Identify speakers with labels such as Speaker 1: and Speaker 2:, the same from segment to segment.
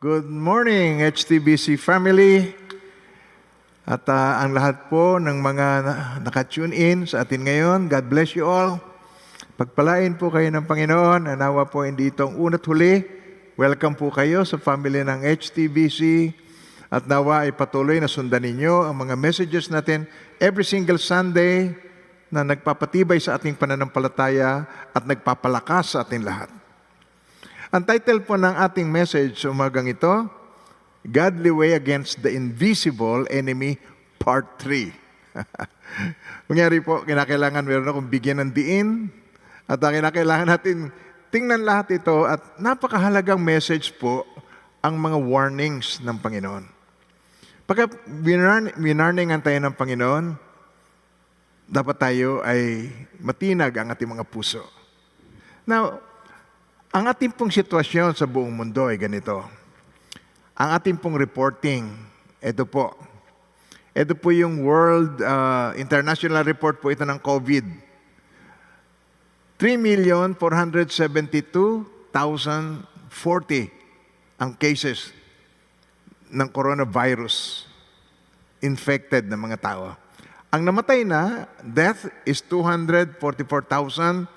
Speaker 1: Good morning, HTBC family. At ang lahat po ng mga naka-tune in sa atin ngayon, God bless you all. Pagpalain po kayo ng Panginoon. Nawa po hindi itong una't huli. Welcome po kayo sa family ng HTBC. At nawa ay patuloy na sundan ninyo ang mga messages natin every single Sunday na nagpapatibay sa ating pananampalataya at nagpapalakas sa ating lahat. Ang title po ng ating message umagang ito, Godly Way Against the Invisible Enemy, Part 3. Kunyari po, kinakailangan meron akong bigyan ng diin at kinakailangan natin tingnan lahat ito at napakahalagang message po ang mga warnings ng Panginoon. Pagka winarningan tayo ng Panginoon, dapat tayo ay matinag ang ating mga puso. Now, ang ating pong sitwasyon sa buong mundo ay ganito. Ang ating pong reporting, ito po. Ito po yung World International Report po ito ng COVID. 3,472,040 ang cases ng coronavirus infected na mga tao. Ang namatay na, death is 244,107.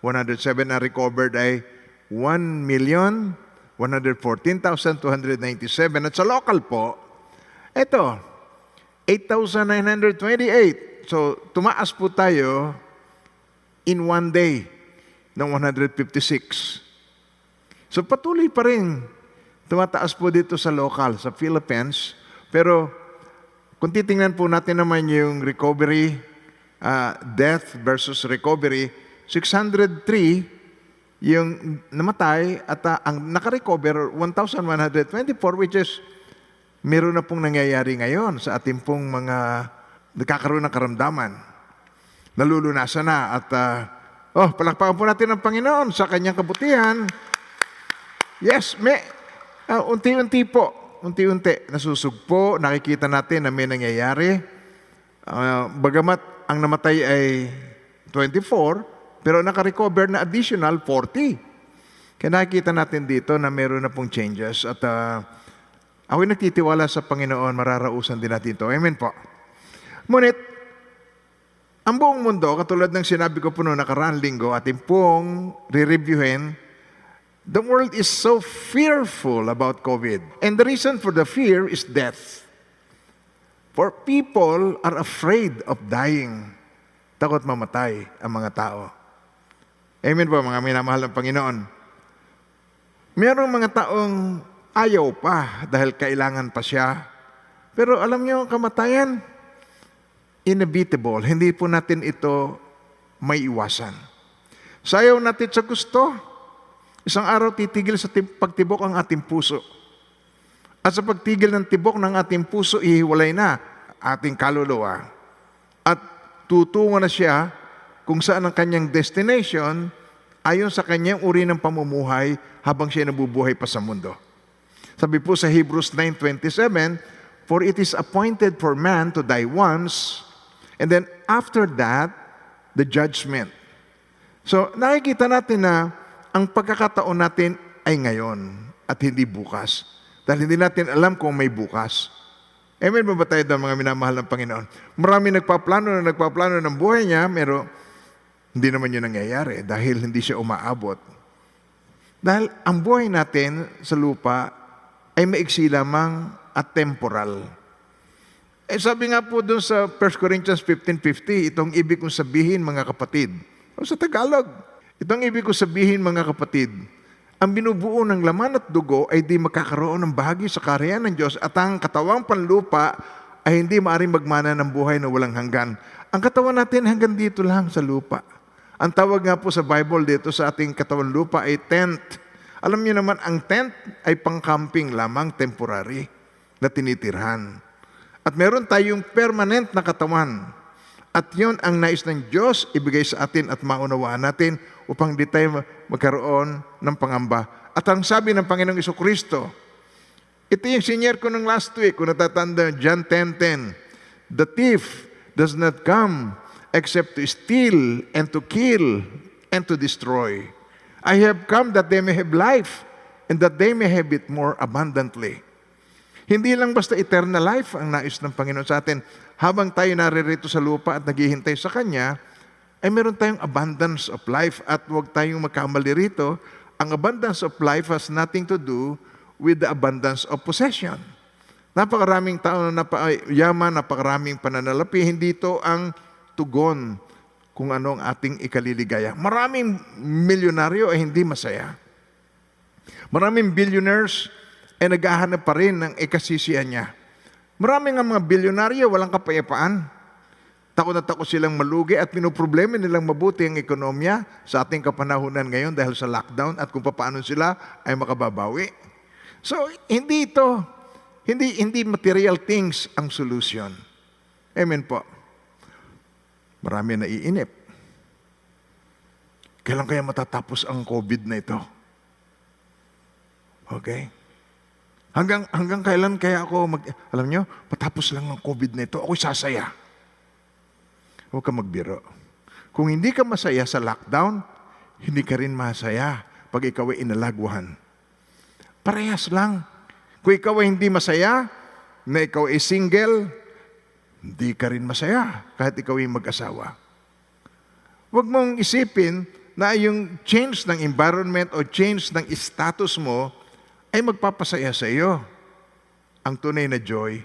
Speaker 1: Ang recovered ay 1,114,297. At sa local po, ito, 8,928. So, tumaas po tayo in one day ng 156. So, patuloy pa rin. Tumataas po dito sa local, sa Philippines. Pero, kung titingnan po natin naman yung recovery, death versus recovery, 603 yung namatay at ang nakarecover 1,124, which is meron na pong nangyayari ngayon sa ating pong mga nagkakaroon ng karamdaman. Nalulunasan na at palakpakan po natin ang Panginoon sa kanyang kabutihan. Yes, unti-unti po, unti-unti nasusugpo, nakikita natin na may nangyayari. Bagamat ang namatay ay 24, pero naka-recover na additional 40. Kaya nakikita natin dito na meron na pong changes. At ako'y nagtitiwala sa Panginoon, mararausan din natin ito. Amen po. Ngunit, ang buong mundo, katulad ng sinabi ko po noong nakaraang linggo, ating pong re-reviewin, the world is so fearful about COVID. And the reason for the fear is death. For people are afraid of dying. Takot mamatay ang mga tao. Amen po, mga minamahal ng Panginoon. Mayroong mga taong ayaw pa dahil kailangan pa siya. Pero alam niyo, ang kamatayan, inevitable. Hindi po natin ito may iwasan. Sayaw natin sa gusto, isang araw titigil sa pagtibok ang ating puso. At sa pagtigil ng tibok ng ating puso, ihiwalay na ating kaluluwa. At tutungo na siya kung saan ang kanyang destination ayon sa kanyang uri ng pamumuhay habang siya nabubuhay pa sa mundo. Sabi po sa Hebrews 9:27, for it is appointed for man to die once, and then after that, the judgment. So nakikita natin na ang pagkakataon natin ay ngayon at hindi bukas. Dahil hindi natin alam kung may bukas. Amen ba tayo doon, mga minamahal ng Panginoon? Marami nagpaplano ng buhay niya, pero hindi naman yun nangyayari dahil hindi siya umaabot. Dahil ang buhay natin sa lupa ay maiksi lamang at temporal. Sabi nga po doon sa 1 Corinthians 15:50, itong ibig kong sabihin, mga kapatid. O sa Tagalog, itong ibig kong sabihin, mga kapatid, ang binubuo ng laman at dugo ay di magkakaroon ng bahagi sa kaharian ng Diyos at ang katawang panlupa ay hindi maaaring magmana ng buhay na walang hanggan. Ang katawan natin hanggang dito lang sa lupa. Ang tawag nga po sa Bible dito sa ating katawan lupa ay tent. Alam niyo naman, ang tent ay pang-camping lamang, temporary, na tinitirhan. At meron tayong permanent na katawan. At yon ang nais ng Diyos ibigay sa atin at maunawaan natin upang di tayo magkaroon ng pangamba. At ang sabi ng Panginoong Jesucristo, ito yung senior ko nung last week, kung natatanda, John 10:10, the thief does not come except to steal and to kill and to destroy. I have come that they may have life and that they may have it more abundantly. Hindi lang basta eternal life ang nais ng Panginoon sa atin. Habang tayo naririto sa lupa at naghihintay sa Kanya, ay meron tayong abundance of life at huwag tayong magkamali rito. Ang abundance of life has nothing to do with the abundance of possession. Napakaraming tao na yaman, napakaraming pananalapi, hindi ito ang tugon kung ano ang ating ikaliligaya. Maraming milyonaryo ay hindi masaya. Maraming billionaires ay naghahanap pa rin ng ikasisiyan niya. Maraming nga mga bilyonaryo walang kapayapaan. Takot na takot silang malugi at pinoproblema nilang mabuti ang ekonomiya sa ating kapanahunan ngayon dahil sa lockdown at kung paano sila ay makababawi. So, hindi material things ang solution. Amen po. Marami naiinip. Kailan kaya matatapos ang COVID na ito? Okay? Hanggang kailan kaya ako alam nyo, patapos lang ng COVID na ito, ako'y sasaya. Huwag ka magbiro. Kung hindi ka masaya sa lockdown, hindi ka rin masaya pag ikaw ay inalagwahan. Parehas lang. Kung ikaw ay hindi masaya, na ikaw ay single, hindi ka rin masaya kahit ikaw ay mag-asawa. Huwag mong isipin na yung change ng environment o change ng status mo ay magpapasaya sa iyo. Ang tunay na joy,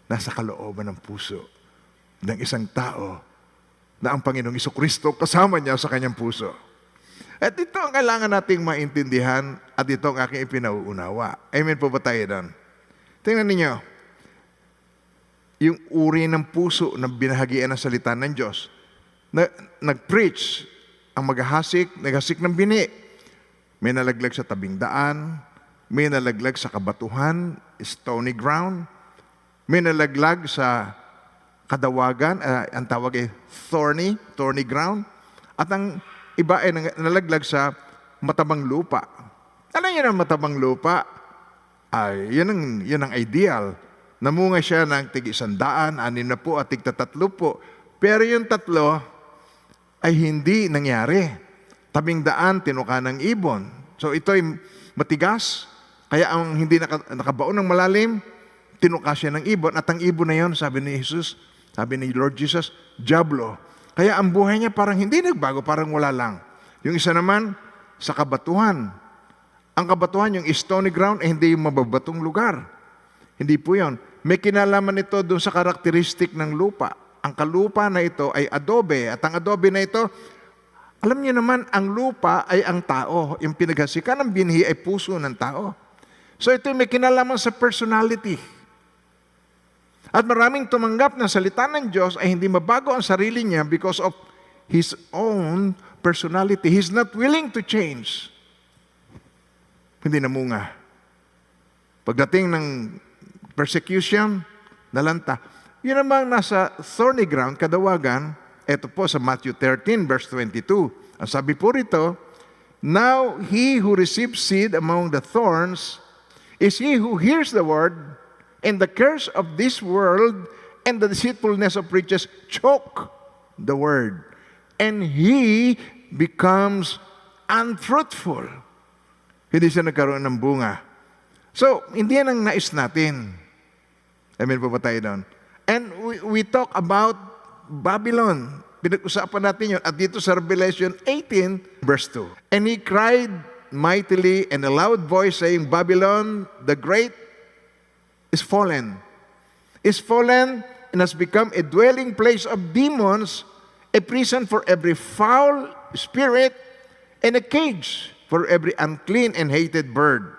Speaker 1: nasa kalooban ng puso ng isang tao na ang Panginoong Jesucristo kasama niya sa kanyang puso. At ito ang kailangan nating maintindihan at ito ang aking ipinauunawa. Amen po ba tayo doon? Tingnan ninyo, yung uri ng puso na binahagian ng salita ng Diyos. Nag-preach ang naghasik ng bini. May nalaglag sa tabing daan, may nalaglag sa kabatuhan, stony ground, may nalaglag sa kadawagan, ang tawag ay thorny ground, at ang iba ay nalaglag sa matabang lupa. Alam niyo ang matabang lupa? Ay, yun ang ideal. Namunga siya ng tig-100, 60 at tig-30. Pero yung 3 ay hindi nangyari. Tabing daan, tinuka ng ibon. So ito'y matigas, kaya ang hindi nakabaon ng malalim, tinuka siya ng ibon. At ang ibon na yon, sabi ni Lord Jesus, diablo. Kaya ang buhay niya parang hindi nagbago, parang wala lang. Yung isa naman, sa kabatuhan. Ang kabatuhan, yung stony ground, hindi yung mababatong lugar. Hindi po yon. May kinalaman ito doon sa karakteristik ng lupa. Ang kalupa na ito ay adobe. At ang adobe na ito, alam niyo naman, ang lupa ay ang tao. Yung pinaghasikan ng binhi ay puso ng tao. So ito may kinalaman sa personality. At maraming tumanggap ng salita ng Diyos ay hindi mabago ang sarili niya because of his own personality. He's not willing to change. Hindi namunga. Pagdating ng persecution, nalanta. Yun namang nasa thorny ground, kadawagan. Ito po sa Matthew 13, verse 22. Ang sabi po rito, now he who receives seed among the thorns is he who hears the word, and the curse of this world and the deceitfulness of riches choke the word, and he becomes unfruitful. Hindi siya nagkaroon ng bunga. So, hindi yan ang nais natin. Amen po ba tayo doon? And we talk about Babylon. Pinag-usapan natin yun. At dito sa Revelation 18, verse 2. And he cried mightily in a loud voice saying, Babylon, the great, is fallen. Is fallen and has become a dwelling place of demons, a prison for every foul spirit, and a cage for every unclean and hated bird.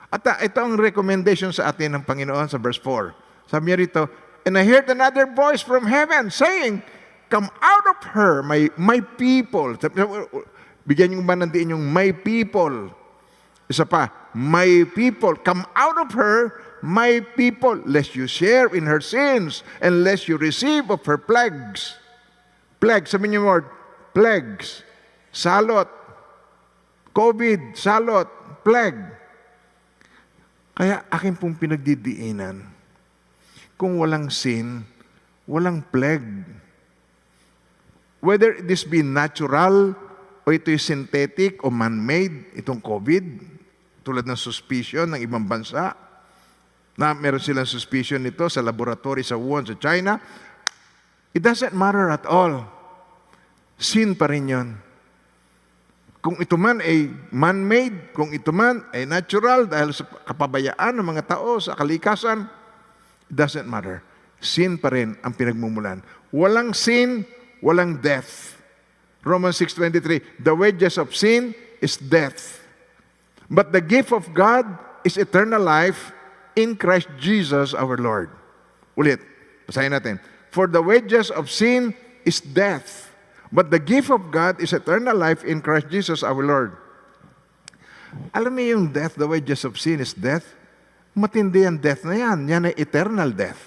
Speaker 1: At ito ang recommendation sa atin ng Panginoon sa verse 4. Sabi niya rito, and I heard another voice from heaven saying, come out of her, my people. Bigyan yung manandiin yung my people. Isa pa, my people, come out of her, my people, lest you share in her sins, and lest you receive of her plagues. Plagues, sabi niyo word, plagues, salot, COVID, salot, plague. Kaya akin pong pinagdidiinan, kung walang sin, walang plague. Whether this be natural o ito'y synthetic o man-made, itong COVID, tulad ng suspicion ng ibang bansa, na meron silang suspicion nito sa laboratory sa Wuhan, sa China. It doesn't matter at all. Sin pa rin yun. Kung ito man ay man-made, kung ito man ay natural dahil sa kapabayaan ng mga tao sa kalikasan, it doesn't matter. Sin pa rin ang pinagmumulan. Walang sin, walang death. Romans 6:23, the wages of sin is death. But the gift of God is eternal life in Christ Jesus our Lord. Ulit, basahin natin. For the wages of sin is death, but the gift of God is eternal life in Christ Jesus our Lord. Alam mo yung death, the wages of sin is death? Matindi ang death na yan. Yan ay eternal death.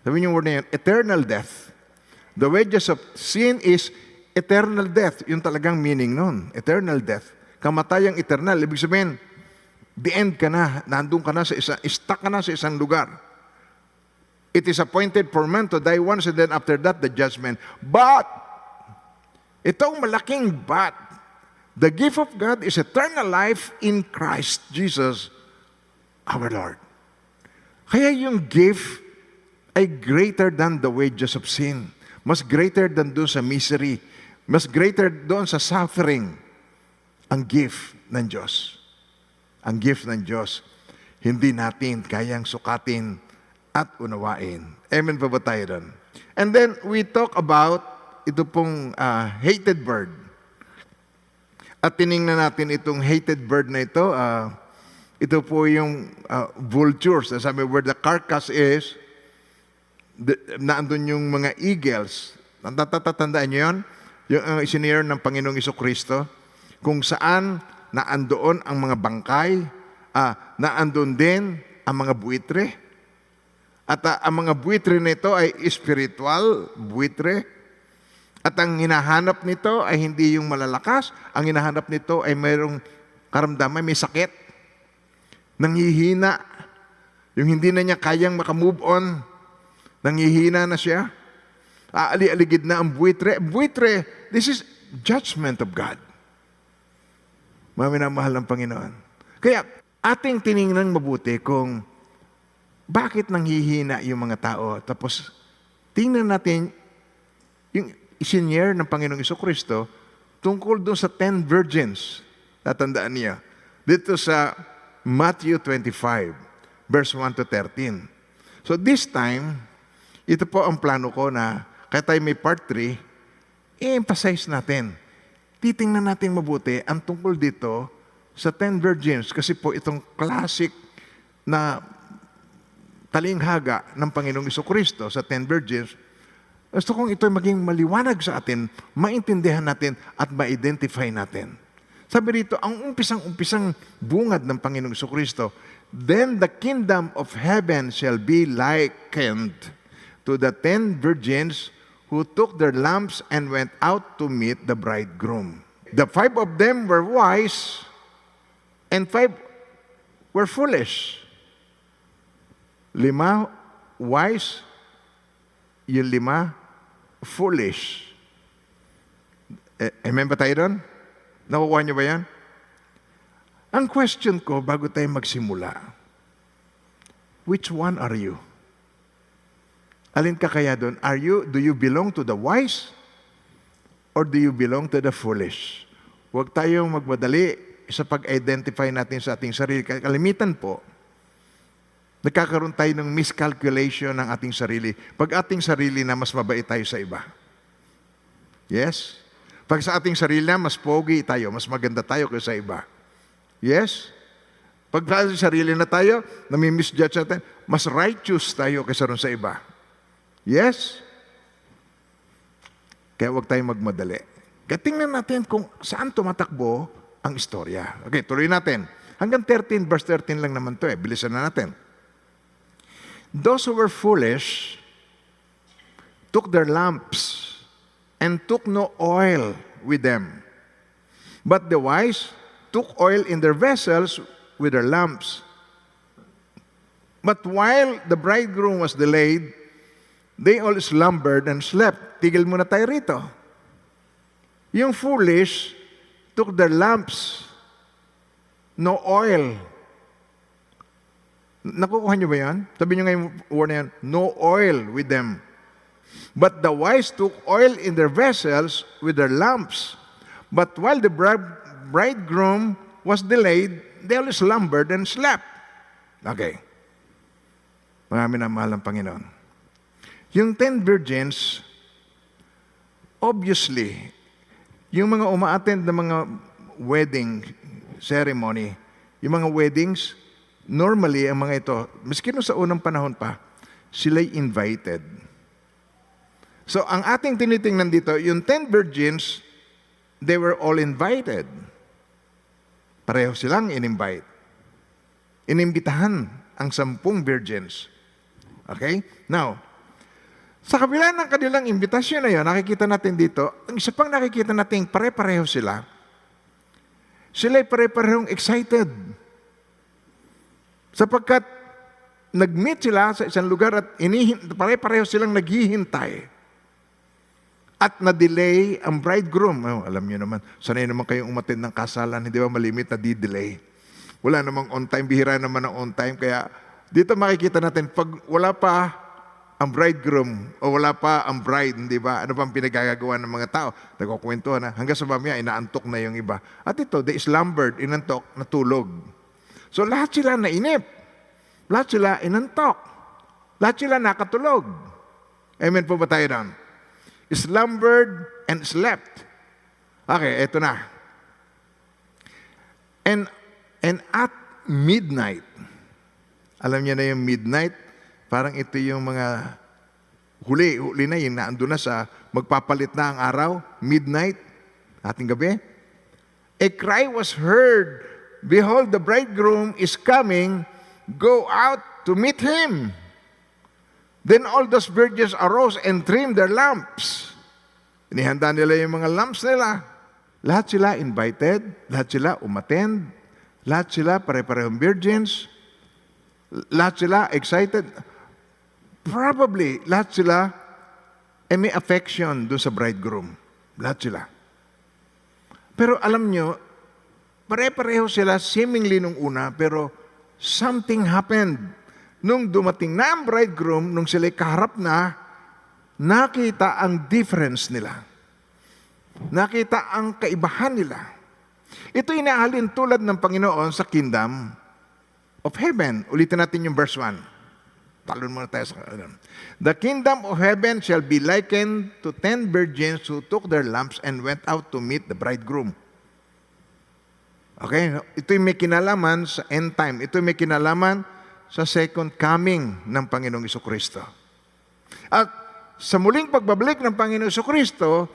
Speaker 1: Sabihin yung word na yan, eternal death. The wages of sin is eternal death. Yung talagang meaning nun, eternal death. Kamatayang eternal. Ibig sabihin, the end ka na, nandun ka na sa stuck ka na sa isang lugar. It is appointed for man to die once and then after that, the judgment. But, itong malaking but, the gift of God is eternal life in Christ Jesus our Lord. Kaya yung gift ay greater than the wages of sin. Mas greater than doon sa misery. Mas greater doon sa suffering. Ang gift ng Diyos. Ang gift ng Diyos, hindi natin kayang sukatin at unawain. Amen pa ba tayo doon? And then, we talk about ito pong hated bird. At tiningnan natin itong hated bird na ito. Ito po yung vultures. Sabi where the carcass is, naandun yung mga eagles. Natatandaan nyo yun? Yung isinire ng Panginoong Jesucristo, kung saan naandoon ang mga bangkay, naandun din ang mga buitre. At ang mga buitre nito ay spiritual buitre. At ang hinahanap nito ay hindi yung malalakas. Ang hinahanap nito ay mayroong karamdaman, may sakit. Nanghihina. Yung hindi na niya kayang makamove on. Nanghihina na siya. Aali-aligid na ang buitre. Buitre, this is judgment of God. Mga minamahal ng Panginoon. Kaya, ating tiningnan mabuti kung bakit nanghihina yung mga tao. Tapos, tingnan natin yung isinyer ng Panginoong Jesucristo tungkol doon sa 10 virgins. Tatandaan niya. Dito sa Matthew 25, verse 1 to 13. So this time, ito po ang plano ko na kaya tayo may part 3, i-emphasize natin. Titingnan natin mabuti ang tungkol dito sa 10 virgins. Kasi po itong classic na talinghaga ng Panginoong Jesucristo sa 10 virgins, gusto kong ito'y maging maliwanag sa atin, maintindihan natin at ma-identify natin. Sabi rito, ang umpisang bungad ng Panginoong Jesucristo, then the kingdom of heaven shall be likened to the 10 virgins who took their lamps and went out to meet the bridegroom. The 5 of them were wise, and 5 were foolish. 5 wise, yung 5 foolish. Amen ba tayo doon? Nakukuha niyo ba yan? Ang question ko bago tayo magsimula, which one are you? Alin ka kaya doon? Do you belong to the wise or do you belong to the foolish? Huwag tayong magmadali sa pag-identify natin sa ating sarili. Kalimitan po, nagkakaroon tayo ng miscalculation ng ating sarili. Pag ating sarili na mas mabait tayo sa iba. Yes? Pag sa ating sarili na mas pogi tayo, mas maganda tayo kaysa sa iba. Yes? Pag sa ating sarili na tayo, nami-misjudge natin, mas righteous tayo kaysa ron sa iba. Yes? Kaya huwag tayong magmadali. Kaya tingnan natin kung saan tumatakbo ang istorya. Okay, tuloy natin. Hanggang 13, verse 13 lang naman to eh. Bilisan na natin. Those who were foolish took their lamps and took no oil with them. But the wise took oil in their vessels with their lamps. But while the bridegroom was delayed, they all slumbered and slept. Tigil muna tayo rito. Yung foolish took their lamps, no oil. Nakukuha niyo ba yan? Sabi niyo ngayon word na yan, no oil with them. But the wise took oil in their vessels with their lamps. But while the bridegroom was delayed, they all slumbered and slept. Okay. Mga minamahal ng Panginoon. Yung 10 virgins, obviously, yung mga umaattend ng mga wedding ceremony, yung mga weddings, normally, ang mga ito, maski no sa unang panahon pa, sila'y invited. So, ang ating tinitingnan dito, yung 10 virgins, they were all invited. Pareho silang in-invite. Inimbitahan ang 10 virgins. Okay? Now, sa kabila ng kanilang imbitasyon na yun, nakikita natin dito, ang isa pang nakikita natin, pare-pareho sila. Sila'y pare-parehong excited. Sapagkat nag-meet sila sa isang lugar at pare-pareho silang naghihintay. At na-delay ang bridegroom. Oh, alam niyo naman, sanay naman kayong umattend ng kasalan, hindi ba malimit na di-delay? Wala namang on time, bihira naman ang on time. Kaya dito makikita natin, pag wala pa ang bridegroom o wala pa ang bride, hindi ba? Ano bang pinagagagawa ng mga tao? Nagkukwentuhan na. Hanggang sa mamaya, inaantok na yung iba. At ito, they slumbered, inantok, natulog. So lahat sila nainip. Lahat sila inantok. Lahat sila nakatulog. Amen po ba tayo doon? Slumbered and slept. Okay, eto na. And at midnight, alam niyo na yung midnight, parang ito yung mga huli na yung naandun na sa magpapalit na ang araw, midnight, ating gabi. A cry was heard, behold, the bridegroom is coming, go out to meet him. Then all those virgins arose and trimmed their lamps. Inihanda nila yung mga lamps nila. Lahat sila invited, lahat sila umattend, lahat sila pare-parehong virgins, lahat sila excited. Probably, lahat sila may affection doon sa bridegroom. Lahat sila. Pero alam nyo, pare-pareho sila seemingly nung una, pero something happened. Nung dumating na ang bridegroom, nung sila'y kaharap na, nakita ang difference nila. Nakita ang kaibahan nila. Ito inaalin tulad ng Panginoon sa kingdom of heaven. Ulitin natin yung verse 1. Talon muna tayo sa The kingdom of heaven shall be likened to 10 virgins who took their lamps and went out to meet the bridegroom. Okay? Ito yung may kinalaman sa end time. Ito yung may kinalaman sa second coming ng Panginoong Jesucristo. At sa muling pagbabalik ng Panginoong Jesucristo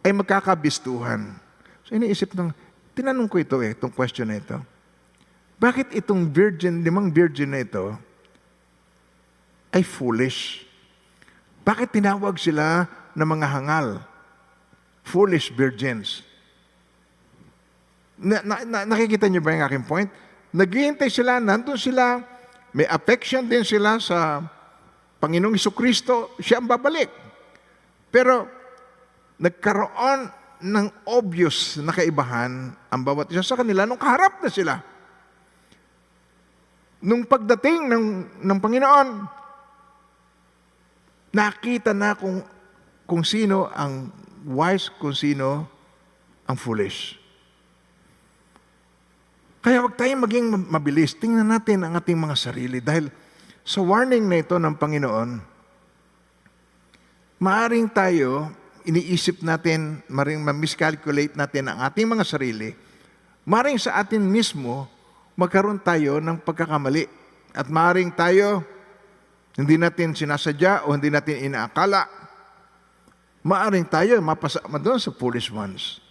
Speaker 1: ay magkakabistuhan. So tinanong ko ito itong question na ito. Bakit itong 5 virgin na ito ay foolish? Bakit tinawag sila na mga hangal? Foolish virgins. Nakikita niyo ba yung aking point? Naghihintay sila, nandun sila, may affection din sila sa Panginoong Jesucristo, siya ang babalik. Pero nagkaroon ng obvious na kaibahan ang bawat isa sa kanila nung kaharap na sila. Nung pagdating ng Panginoon, nakita na kung sino ang wise, kung sino ang foolish. Kaya huwag tayong maging mabilis. Tingnan natin ang ating mga sarili. Dahil sa warning na ito ng Panginoon, maaring tayo, iniisip natin, maaring miscalculate natin ang ating mga sarili, maaring sa atin mismo, magkaroon tayo ng pagkakamali. At maaring tayo, hindi natin sinasadya o hindi natin inaakala, maaring tayo mapasama doon sa foolish ones.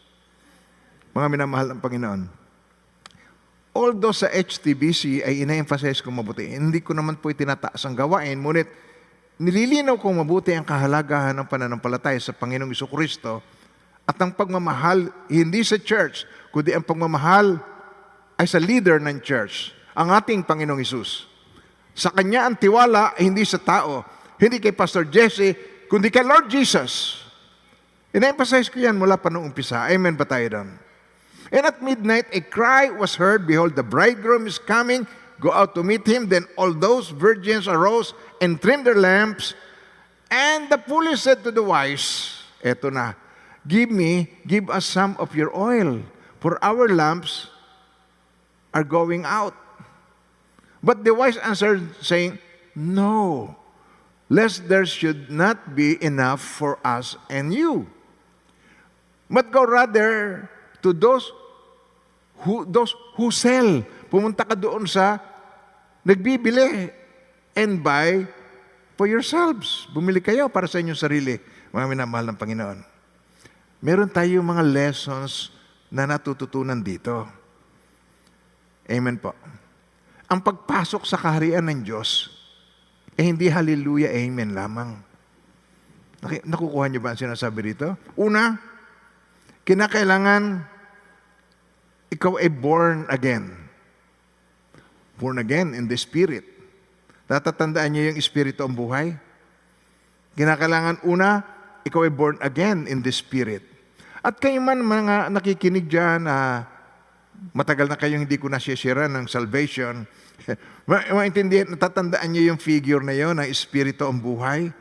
Speaker 1: Mga minamahal ng Panginoon. Although sa HTBC ay ina-emphasize ko mabuti, hindi ko naman po itinataas ang gawain, ngunit nililinaw kong mabuti ang kahalagahan ng pananampalataya sa Panginoong Jesucristo at ang pagmamahal hindi sa church, kundi ang pagmamahal ay sa leader ng church, ang ating Panginoong Hesus. Sa Kanya ang tiwala ay hindi sa tao, hindi kay Pastor Jesse, kundi kay Lord Jesus. Ina-emphasize ko yan mula pa noong umpisa. Amen ba tayo doon? And at midnight a cry was heard, Behold, the bridegroom is coming, go out to meet him. Then all those virgins arose and trimmed their lamps. And the foolish said to the wise, eto na, give us some of your oil, for our lamps are going out. But the wise answered, saying, No, lest there should not be enough for us and you. But go rather to those who sell. Pumunta ka doon sa nagbibili and buy for yourselves. Bumili kayo para sa inyong sarili. Mga minamahal ng Panginoon. Meron tayong mga lessons na natututunan dito. Amen po. Ang pagpasok sa kaharian ng Diyos, hindi hallelujah, amen lamang. Nakukuha niyo ba ang sinasabi dito? Una, kinakailangan ikaw ay born again. Born again in the Spirit. Natatandaan niyo yung Espiritu ang buhay? Kinakailangan una, ikaw ay born again in the Spirit. At kayo man mga nakikinig dyan, matagal na kayong hindi ko nasishira ng salvation, maintindihan, natatandaan niyo yung figure na yon, ng Espiritu ang buhay?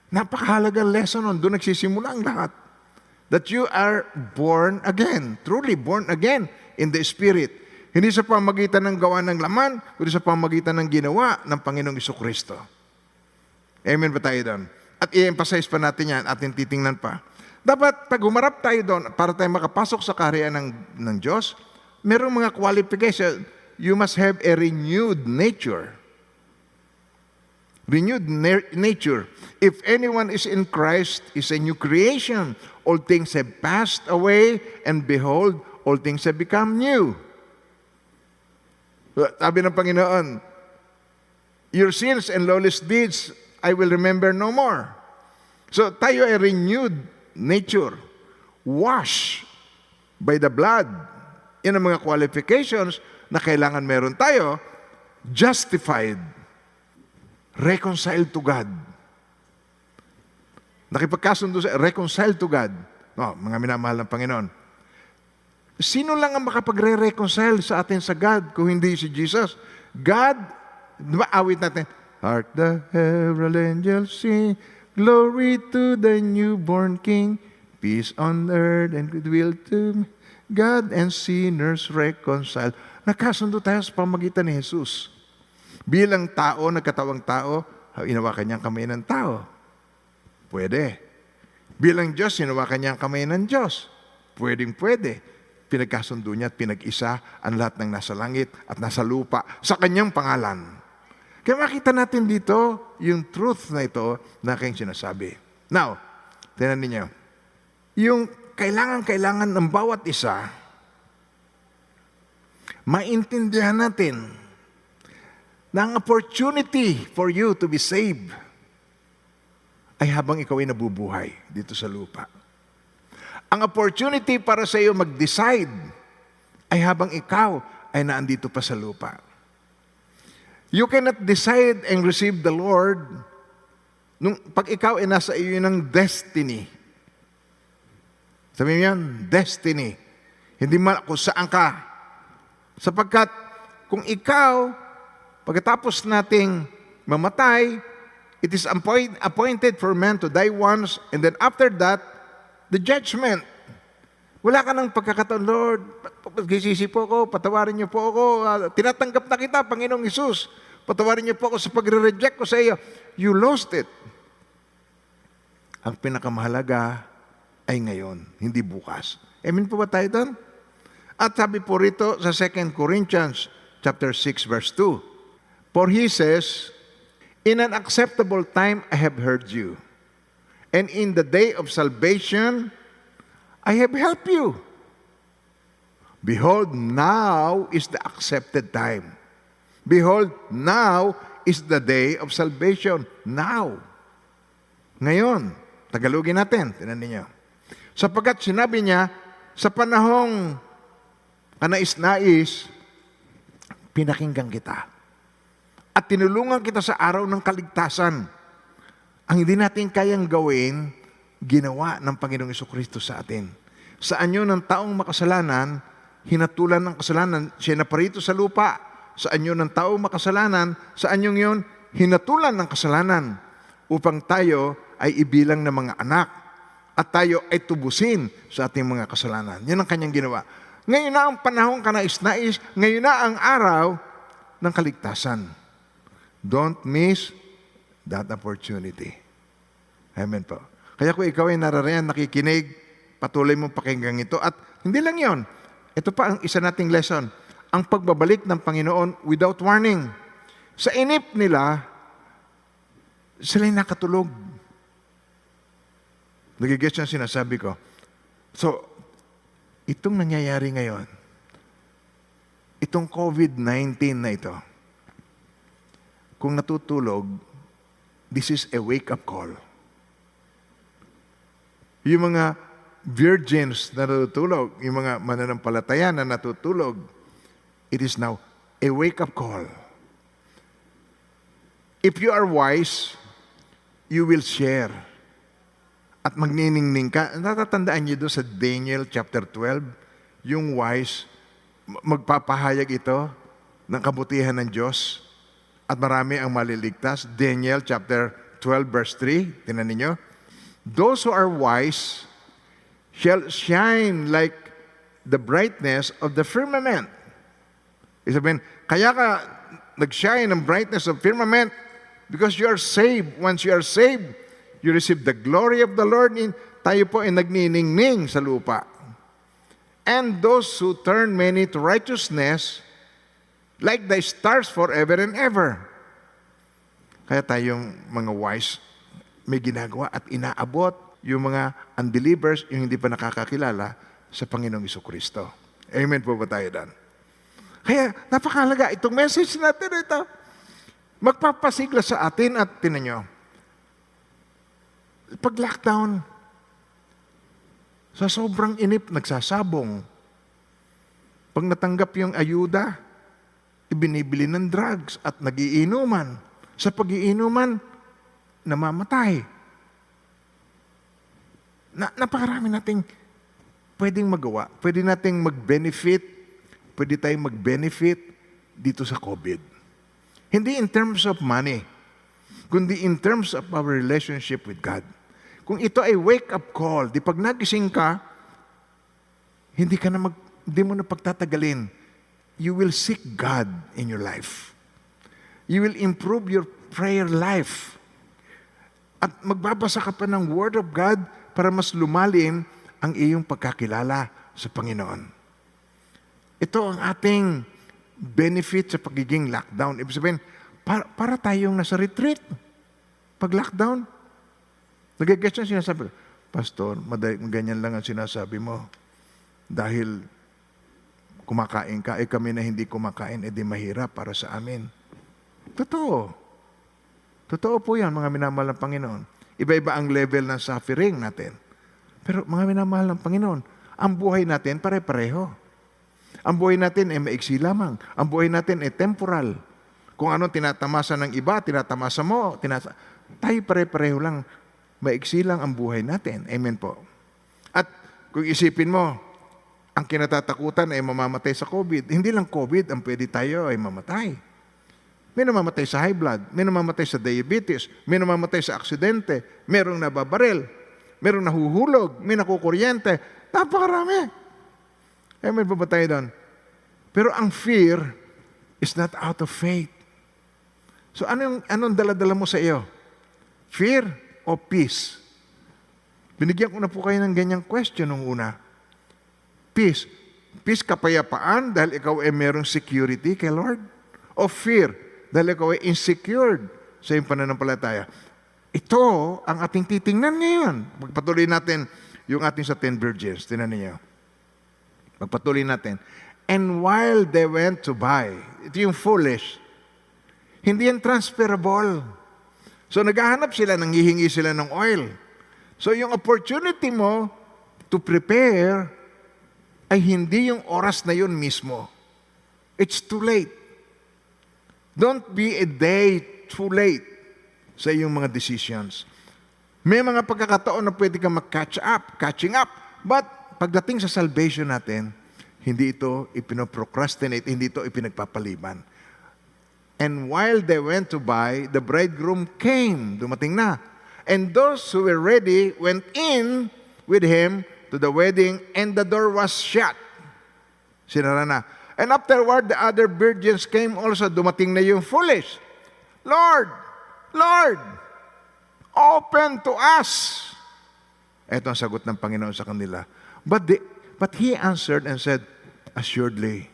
Speaker 1: Napakahalagang lesson nun. Doon nagsisimula ang lahat. That you are born again, truly born again in the Spirit. Hindi sa pamagitan ng gawa ng laman, kundi sa pamagitan ng ginawa ng Panginoong Jesucristo. Amen ba tayo doon? At i-emphasize pa natin yan, ating titingnan pa. Dapat pag humarap tayo doon, para tayo makapasok sa kaharian ng Diyos, merong mga qualification. You must have a renewed nature. Renewed nature. If anyone is in Christ, is a new creation. All things have passed away, and behold, all things have become new. Sabi ng Panginoon, your sins and lawless deeds, I will remember no more. So tayo ay renewed nature. Washed by the blood. Yan ang mga qualifications na kailangan meron tayo. Justified. Reconciled to God. Nakipagkasundo sa reconciled to God. No, mga minamahal ng Panginoon. Sino lang ang makapagre-reconcile sa atin sa God kung hindi si Jesus? God, di ba awit natin, Hark the herald angels sing, glory to the newborn King, peace on earth and goodwill to God and sinners reconcile. Nakasundo tayo sa pamagitan ni Jesus. Bilang tao, nagkatawang tao, hinawakan niya ang kamay ng tao. Pwede. Bilang Diyos, hinawakan niya ang kamay ng Diyos. Pwede. Pinagkasundo niya at pinag-isa ang lahat ng nasa langit at nasa lupa sa kanyang pangalan. Kaya makita natin dito yung truth na ito na aking sinasabi. Now, tingnan ninyo. Yung kailangan ng bawat isa, maintindihan natin na ang opportunity for you to be saved ay habang ikaw ay nabubuhay dito sa lupa. Ang opportunity para sa iyo mag-decide ay habang ikaw ay naandito pa sa lupa. You cannot decide and receive the Lord pag ikaw ay nasa iyo ng destiny. Sabi mo yan, destiny. Hindi man kung saan ka. Sapagkat kung ikaw, pagkatapos nating mamatay, it is appointed for man to die once, and then after that, the judgment. Wala ka ng pagkakataon, Lord, gisisi po ako, patawarin niyo po ako, tinatanggap na kita, Panginoong Hesus, patawarin niyo po ako sa pagre-reject ko sa iyo. You lost it. Ang pinakamahalaga ay ngayon, hindi bukas. Amen po ba tayo doon? At sabi po rito sa 2 Corinthians chapter 6 verse 2, For he says, In an acceptable time I have heard you, and in the day of salvation I have helped you. Behold, now is the accepted time. Behold, now is the day of salvation. Now. Ngayon, Tagalogin natin, tinan ninyo. Sapagkat sinabi niya, sa panahong kanais-nais, pinakinggan kita. At tinulungan kita sa araw ng kaligtasan. Ang hindi natin kayang gawin, ginawa ng Panginoong Jesucristo sa atin. Sa anyo ng taong makasalanan, hinatulan ng kasalanan. Siya naparito sa lupa. Sa anyo ng tao makasalanan, sa anyong yon, hinatulan ng kasalanan upang tayo ay ibilang ng mga anak at tayo ay tubusin sa ating mga kasalanan. Yan ang kanyang ginawa. Ngayon na ang panahong kanais-nais, ngayon na ang araw ng kaligtasan. Don't miss that opportunity. Amen po. Kaya kung ikaw ay nararayan, nakikinig, patuloy mong pakinggan ito. At hindi lang yon. Ito pa ang isa nating lesson. Ang pagbabalik ng Panginoon without warning. Sa inip nila, sila'y nakatulog. Nagigets yung sinasabi ko. So, itong nangyayari ngayon, itong COVID-19 na ito, kung natutulog, this is a wake-up call. Yung mga virgins na natutulog, yung mga mananampalataya na natutulog, it is now a wake-up call. If you are wise, you will share. At magniningning ka. Natatandaan niyo doon sa Daniel chapter 12, yung wise, magpapahayag ito ng kabutihan ng Diyos at marami ang maliligtas. Daniel chapter 12 verse 3, tingnan niyo. Those who are wise shall shine like the brightness of the firmament. Isabihin, kaya ka nag-shine ang brightness of firmament because you are saved. Once you are saved, you receive the glory of the Lord. Tayo po ay nagniningning sa lupa. And those who turn many to righteousness, like the stars forever and ever. Kaya tayong mga wise, may ginagawa at inaabot yung mga unbelievers, yung hindi pa nakakakilala sa Panginoong Jesucristo. Amen po ba tayo dan? Kaya napakahalaga itong message natin ito. Magpapasigla sa atin at tinan nyo, pag lockdown, sa sobrang inip, nagsasabong. Pag natanggap yung ayuda, ibinibili ng drugs at nagiinuman. Sa pagiinuman, namamatay. Napakarami nating pwedeng magawa. Pwede nating mag-benefit. Pwede tayong mag-benefit dito sa COVID. Hindi in terms of money, kundi in terms of our relationship with God. Kung ito ay wake-up call, di pag nagising ka, hindi mo na pagtatagalin. You will seek God in your life. You will improve your prayer life. At magbabasa ka pa ng Word of God para mas lumalim ang iyong pagkakilala sa Panginoon. Ito ang ating benefit sa pagiging lockdown. Ibig sabihin, para tayong nasa retreat. Pag lockdown, nagagets yung sinasabi, Pastor, ganyan lang ang sinasabi mo. Dahil kumakain ka, kami na hindi kumakain, di mahirap para sa amin. Totoo. Totoo po yan, mga minamahal ng Panginoon. Iba-iba ang level ng suffering natin. Pero mga minamahal ng Panginoon, ang buhay natin pare-pareho. Ang buhay natin ay maiksi lamang. Ang buhay natin ay temporal. Kung ano tinatamasa ng iba, tinatamasa mo, tayo pare-pareho lang. Maiksi lang ang buhay natin. Amen po. At kung isipin mo, ang kinatatakutan ay mamamatay sa COVID. Hindi lang COVID ang pwede tayo ay mamatay. May namamatay sa high blood, may namamatay sa diabetes, may namamatay sa aksidente, merong nababaril, merong nahuhulog, may nakukuryente. Napakarami. Amen po ba tayo doon? Pero ang fear is not out of faith. So anong dala-dala mo sa iyo? Fear o peace? Binigyan ko na po kayo ng ganyang question nung una. Peace. Peace, kapayapaan dahil ikaw ay merong security kay Lord? O fear dahil ikaw ay insecure sa iyong pananampalataya? Ito ang ating titingnan ngayon. Magpatuloy natin yung ating sa 10 virgins. Tingnan niyo. Magpatuloy natin. And while they went to buy, ito yung foolish, hindi yan transferable. So naghahanap sila, nanghihingi sila ng oil. So yung opportunity mo to prepare ay hindi yung oras na yun mismo. It's too late. Don't be a day too late sa iyong mga decisions. May mga pagkakataon na pwede kang catching up. But pagdating sa salvation natin, Hindi ito ipinoprocrastinate, hindi ito ipinagpapaliban. And while they went to buy, the bridegroom came. Dumating na. And those who were ready went in with him to the wedding, and the door was shut. Sinara na. And afterward, the other virgins came also. Dumating na yung foolish. Lord, Lord, open to us. Ito ang sagot ng Panginoon sa kanila. But he answered and said, assuredly,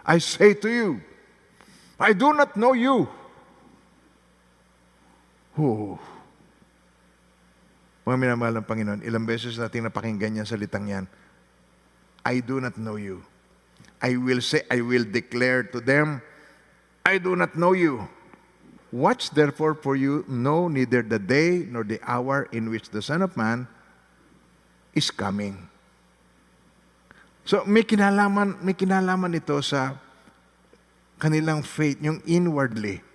Speaker 1: I say to you, I do not know you. Mga minamahal ng Panginoon, ilang beses natin napakinggan yan salitang yan. I do not know you. I will declare to them, I do not know you. Watch therefore, for you know neither the day nor the hour in which the Son of Man is coming. So may kinalaman ito sa kanilang faith, yung inwardly.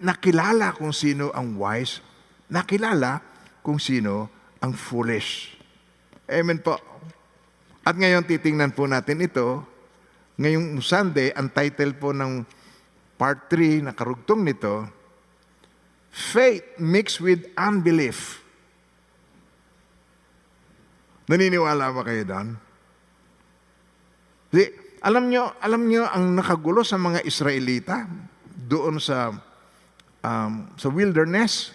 Speaker 1: Nakilala kung sino ang wise, nakilala kung sino ang foolish. Amen po. At ngayon titingnan po natin ito. Ngayong Sunday, ang title po ng part 3 na karugtong nito, Faith Mixed with Unbelief. Naniniwala ba kayo doon? Alam nyo ang nakagulo sa mga Israelita doon sa wilderness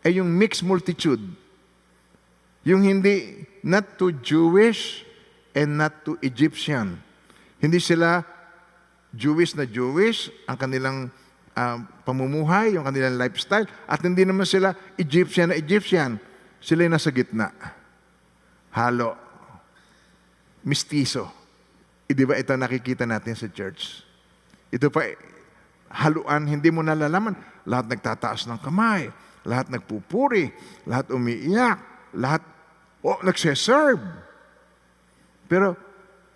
Speaker 1: ay yung mixed multitude. Yung hindi, not to Jewish and not to Egyptian. Hindi sila Jewish na Jewish, ang kanilang pamumuhay, yung kanilang lifestyle, at hindi naman sila Egyptian na Egyptian. Sila yung nasa gitna. Halo. Mistiso. Di ba ito nakikita natin sa church? Ito pa, haluan, hindi mo nalalaman. Lahat nagtataas ng kamay, lahat nagpupuri, lahat umiiyak, lahat nagseserve. Pero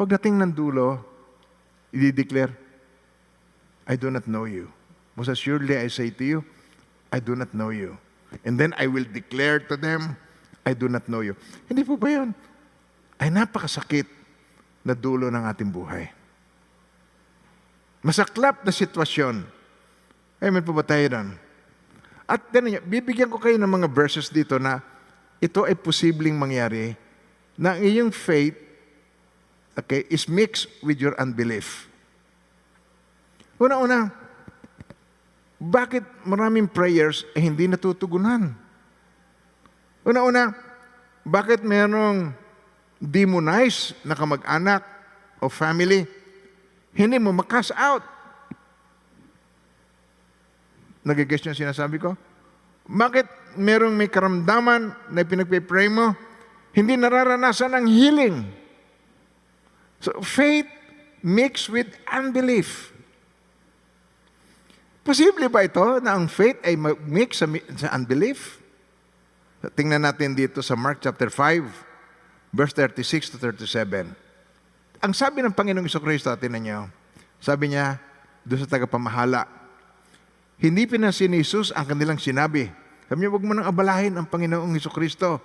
Speaker 1: pagdating ng dulo, i-declare, I do not know you. Most assuredly I say to you, I do not know you. And then I will declare to them, I do not know you. Hindi po ba yun? Ay napakasakit na dulo ng ating buhay. Masaklap na sitwasyon. Amen po ba tayo doon? At bibigyan ko kayo ng mga verses dito na ito ay posibleng mangyari na ang iyong faith is mixed with your unbelief. Una-una, bakit maraming prayers ay hindi natutugunan? Una-una, bakit mayroong demonized na kamag-anak o family, hindi mo makas out? Nag-guess yung sinasabi ko? Bakit merong may karamdaman na pinagpipray mo, hindi nararanasan ang healing? So, faith mixed with unbelief. Posible ba ito na ang faith ay mix sa unbelief? Tingnan natin dito sa Mark chapter 5, verse 36 to 37. Ang sabi ng Panginoong Jesucristo, tingnan niyo, sabi niya doon sa tagapamahala, hindi pinansin ni Jesus ang kanilang sinabi. Sabi niya, huwag mo nang abalahin ang Panginoong Jesucristo.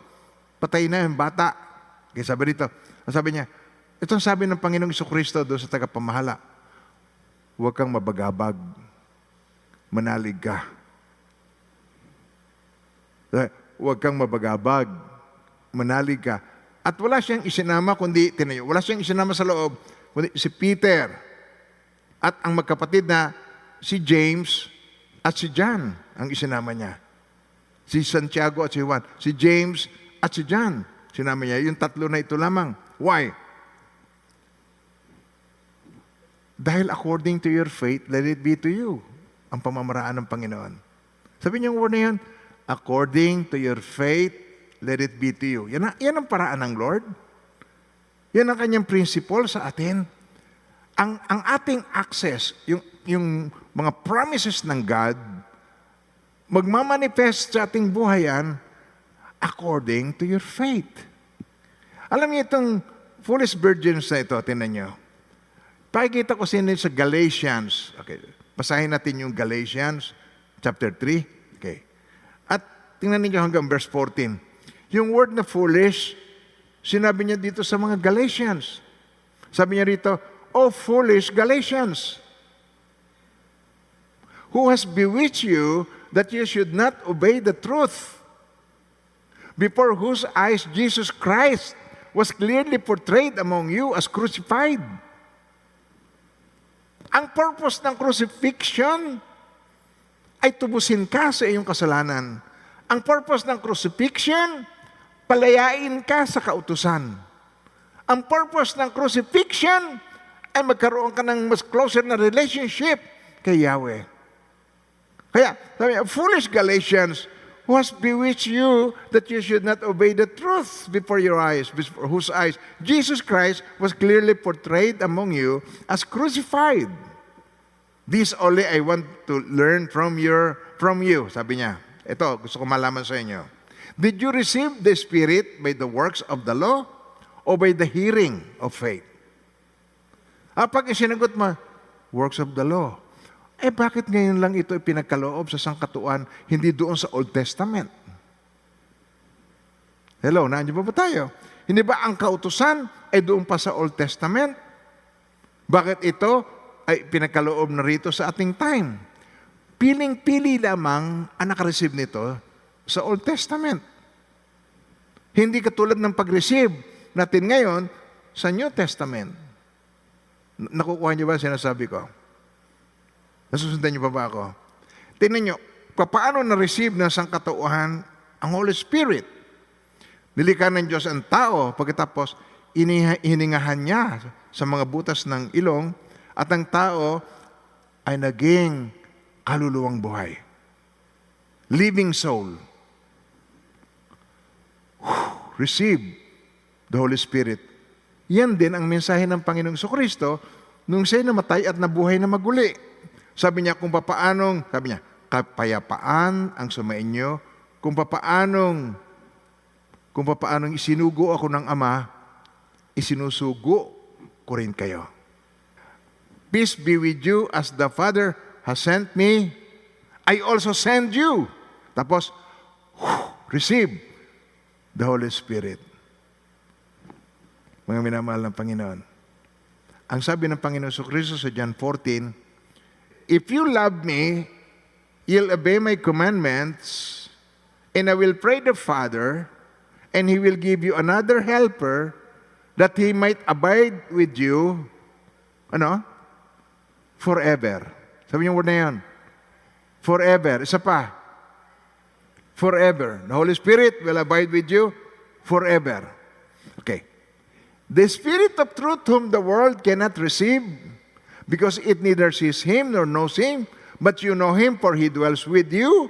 Speaker 1: Patay na yung bata. Kaya sabi dito, sabi niya, itong sabi ng Panginoong Jesucristo doon sa tagapamahala, huwag kang mabagabag, manalig ka. Huwag kang mabagabag, manalig ka. At wala siyang isinama, wala siyang isinama sa loob, kundi si Peter at ang magkapatid na si James at si John ang isinama niya. Si Santiago at si Juan. Si James at si John. Sinama niya, yung tatlo na ito lamang. Why? Dahil according to your faith, let it be to you. Ang pamamaraan ng Panginoon. Sabi niya yung word na yun, according to your faith, let it be to you. Yan ang paraan ng Lord. Yan ang kanyang principle sa atin. Ang ating access, yung mga promises ng God, magmamanifest sa ating buhay yan according to your faith. Alam niyo itong foolish virgins na ito, tinan niyo. Pakikita ko sino sa Galatians. Okay, basahin natin yung Galatians chapter 3. Okay. At tingnan niyo hanggang verse 14. Yung word na foolish, sinabi niya dito sa mga Galatians. Sabi niya rito, "O foolish Galatians, who has bewitched you that you should not obey the truth, before whose eyes Jesus Christ was clearly portrayed among you as crucified." Ang purpose ng crucifixion ay tubusin ka sa iyong kasalanan. Ang purpose ng crucifixion, palayain ka sa kautusan. Ang purpose ng crucifixion ay magkaroon ka ng mas closer na relationship kay Yahweh. Kaya, sabi, "Foolish Galatians, who has bewitched you that you should not obey the truth before your eyes, before whose eyes Jesus Christ was clearly portrayed among you as crucified. This only I want to learn from you." Sabi niya, ito, gusto ko malaman sa inyo. "Did you receive the Spirit by the works of the law o by the hearing of faith?" Pag isinagot mo, works of the law, bakit ngayon lang ito ipinagkaloob sa sangkatuan, hindi doon sa Old Testament? Hello, nandiyan ba tayo? Hindi ba ang kautusan ay doon pa sa Old Testament? Bakit ito ay pinagkaloob na rito sa ating time? Piling-pili lamang ang nakareceive nito sa Old Testament. Hindi katulad ng pag-receive natin ngayon sa New Testament. Nakukuha niyo ba sinasabi ko? Nasusundan niyo pa ba ako? Tingnan niyo, paano na-receive ng sangkatauhan ang Holy Spirit? Nilikha ng Diyos ang tao, pagkatapos hiningahan niya sa mga butas ng ilong, at ang tao ay naging kaluluwang buhay. Living soul. Receive the Holy Spirit. Yan din ang mensahe ng Panginoong Jesucristo nung siya'y namatay at nabuhay na maguli. Sabi niya kung papaanong, sabi niya, "Kapayapaan ang sumainyo, kung papaanong isinugo ako ng Ama, isinusugo ko rin kayo. Peace be with you, as the Father has sent me, I also send you." Tapos, receive the Holy Spirit. Mga minamahal ng Panginoon, ang sabi ng Panginoon Jesucristo sa John 14, "If you love me, you'll obey my commandments, and I will pray the Father, and He will give you another helper, that He might abide with you," forever. Sabi niyo word na yun. Forever. Isa pa. Forever. The Holy Spirit will abide with you forever. Okay. "The Spirit of truth whom the world cannot receive, because it neither sees Him nor knows Him, but you know Him, for He dwells with you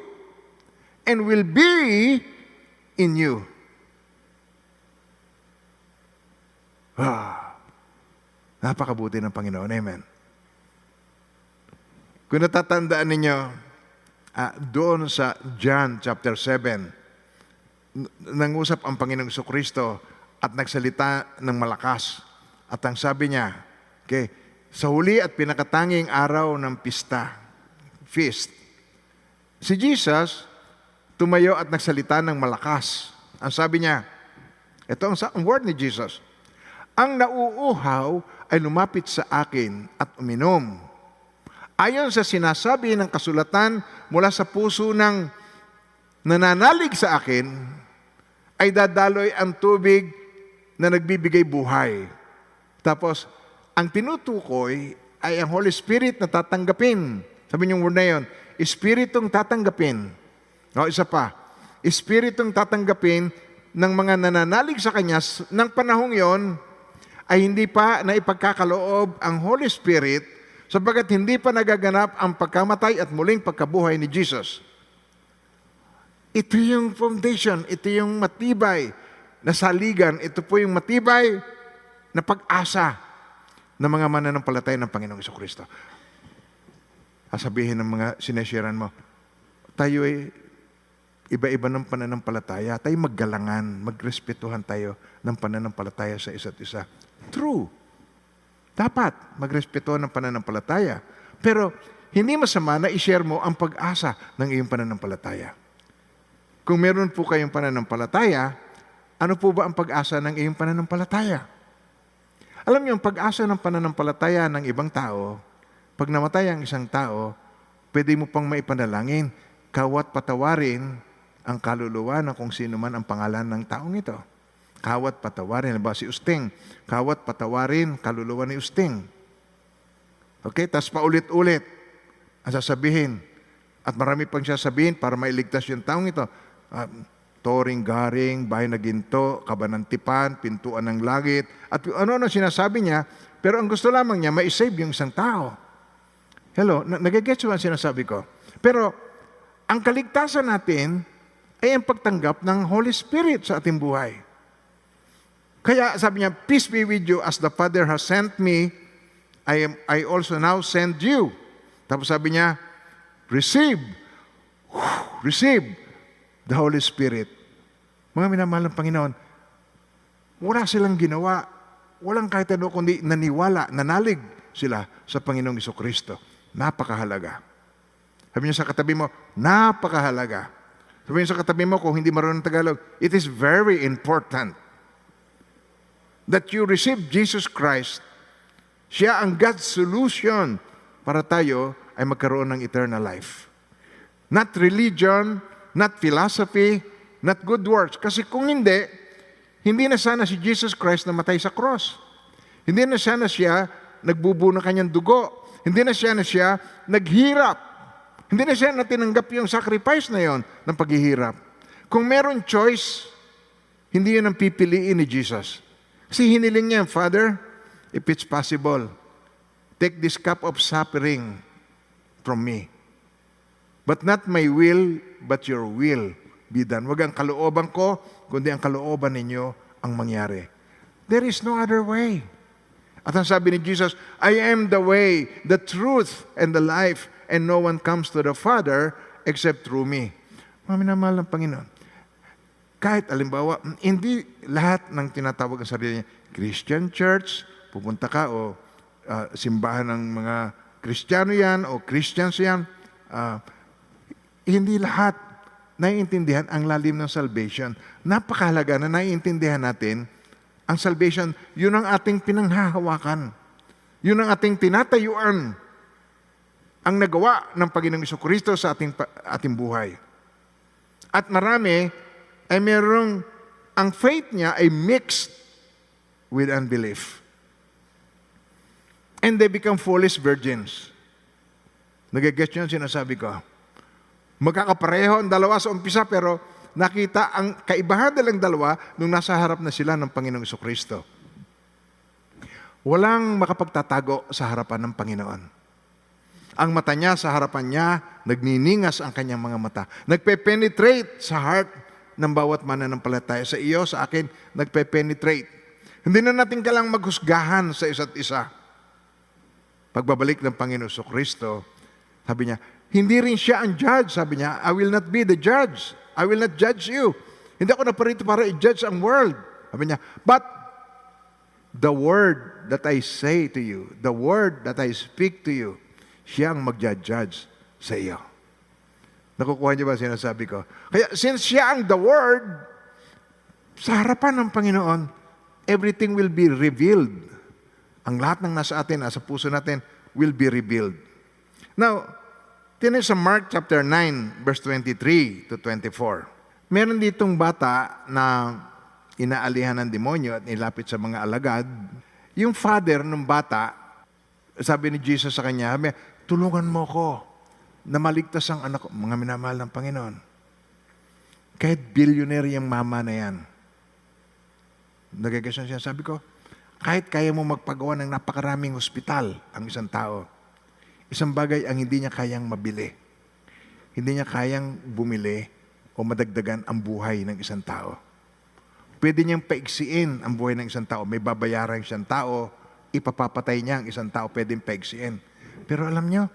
Speaker 1: and will be in you." Napakabuti ng Panginoon. Amen. Kung natatandaan ninyo, doon sa John chapter 7, nangusap ang Panginoong Jesucristo at nagsalita ng malakas. At ang sabi niya, okay, sa huli at pinakatanging araw ng feast, si Jesus tumayo at nagsalita ng malakas. Ang sabi niya, ito ang word ni Jesus, "Ang nauuhaw ay lumapit sa akin at uminom. Ayon sa sinasabi ng kasulatan, mula sa puso ng nananalig sa akin, ay dadaloy ang tubig na nagbibigay buhay." Tapos, ang tinutukoy ay ang Holy Spirit na tatanggapin. Sabi niyo word na yun, Espiritong tatanggapin. Isa pa, Espiritong tatanggapin ng mga nananalig sa Kanya ng panahong yon, ay hindi pa naipagkakaloob ang Holy Spirit, sabagat hindi pa nagaganap ang pagkamatay at muling pagkabuhay ni Jesus. Ito yung foundation, ito yung matibay na saligan, ito po yung matibay na pag-asa ng mga mananampalataya ng Panginoong Jesucristo. Sabihin ng mga sinesharean mo, tayo ay iba-iba ng pananampalataya, tayo maggalangan, magrespetuhan tayo ng pananampalataya sa isa't isa. True. Dapat magrespetuhan ng pananampalataya. Pero hindi masama na i-share mo ang pag-asa ng iyong pananampalataya. Kung meron po kayong pananampalataya, ano po ba ang pag-asa ng iyong pananampalataya? Alam niyo, ang pag-asa ng pananampalataya ng ibang tao, pag namatay ang isang tao, pwede mo pang maipanalangin, kawat patawarin ang kaluluwa ng kung sino man ang pangalan ng taong ito. Kawat patawarin, ba si Usting, kawat patawarin kaluluwa ni Usting. Okay, tapos paulit-ulit ang sasabihin. At marami pang sasabihin para mailigtas yung taong ito. Toring, garing, bahay na ginto, kabanantipan, pintuan ng langit. At ano-ano sinasabi niya, pero ang gusto lamang niya, ma-save yung isang tao. Hello, nagigets mo ang sinasabi ko? Pero ang kaligtasan natin ay ang pagtanggap ng Holy Spirit sa ating buhay. Kaya sabi niya, peace be with you as the Father has sent me, I also now send you. Tapos sabi niya, receive the Holy Spirit. Mga minamahal ng Panginoon, wala silang ginawa, walang kahit ano kundi naniwala, nanalig sila sa Panginoong Jesucristo. Napakahalaga. Sabi niyo sa katabi mo, napakahalaga. Sabi niyo sa katabi mo, kung hindi marunong Tagalog, it is very important that you receive Jesus Christ. Siya ang God's solution para tayo ay magkaroon ng eternal life. Not religion, not philosophy, not good works. Kasi kung hindi na sana si Jesus Christ namatay sa cross. Hindi na sana siya nagbubuo ng kanyang dugo. Hindi na siya naghirap. Hindi na siya natinanggap yung sacrifice na yon ng paghihirap. Kung meron choice, hindi yun ang pipiliin ni Jesus. Kasi hiniling niya, Father, if it's possible, take this cup of suffering from me. But not my will, but your will be done. Huwag ang kalooban ko, kundi ang kalooban ninyo ang mangyari. There is no other way. At ang sabi ni Jesus, I am the way, the truth, and the life, and no one comes to the Father except through me. Mga minamahal ng Panginoon, kahit alimbawa, hindi lahat ng tinatawag ang sarili niya, Christian church, pupunta ka o simbahan ng mga Kristiyano yan o Christians yan, hindi lahat naiintindihan ang lalim ng salvation. Napakahalaga na naiintindihan natin ang salvation, yun ang ating pinanghahawakan. Yun ang ating tinatayuan. Ang nagawa ng Panginoong Jesucristo sa ating buhay. At marami ay merong, ang faith niya ay mixed with unbelief. And they become foolish virgins. Nagigets nyo ang sinasabi ko? Magkakapareho ang dalawa sa umpisa, pero nakita ang kaibahan nilang dalawa nung nasa harap na sila ng Panginoong Jesucristo. Walang makapagtatago sa harapan ng Panginoon. Ang mata niya sa harapan niya, nagniningas ang kanyang mga mata. Nagpe-penetrate sa heart ng bawat mananampalataya. Sa iyo, sa akin, nagpe-penetrate. Hindi na natin kailangang maghusgahan sa isa't isa. Pagbabalik ng Panginoon Jesucristo, sabi niya, hindi rin siya ang judge. Sabi niya, I will not be the judge. I will not judge you. Hindi ako naparito para i-judge ang world. Sabi niya, but the word that I say to you, the word that I speak to you, siya ang mag-judge sa iyo. Nakukuha niyo ba sinasabi ko? Kaya since siya ang the word, sa harapan ng Panginoon, everything will be revealed. Ang lahat ng nasa atin, nasa puso natin, will be revealed. Now, tinan sa Mark chapter 9, verse 23 to 24. Meron ditong bata na inaalihan ng demonyo at nilapit sa mga alagad. Yung father ng bata, sabi ni Jesus sa kanya, tulungan mo ko na maligtas ang anak ko. Mga minamahal ng Panginoon. Kahit billionaire yung mama na yan. Nagagasan siya, sabi ko, kahit kaya mo magpagawa ng napakaraming ospital ang isang tao, isang bagay ang hindi niya kayang mabili. Hindi niya kayang bumili o madagdagan ang buhay ng isang tao. Pwede niyang paiksiin ang buhay ng isang tao. May babayaran isang tao, ipapapatay niya ang isang tao, pwedeng paiksiin. Pero alam niyo,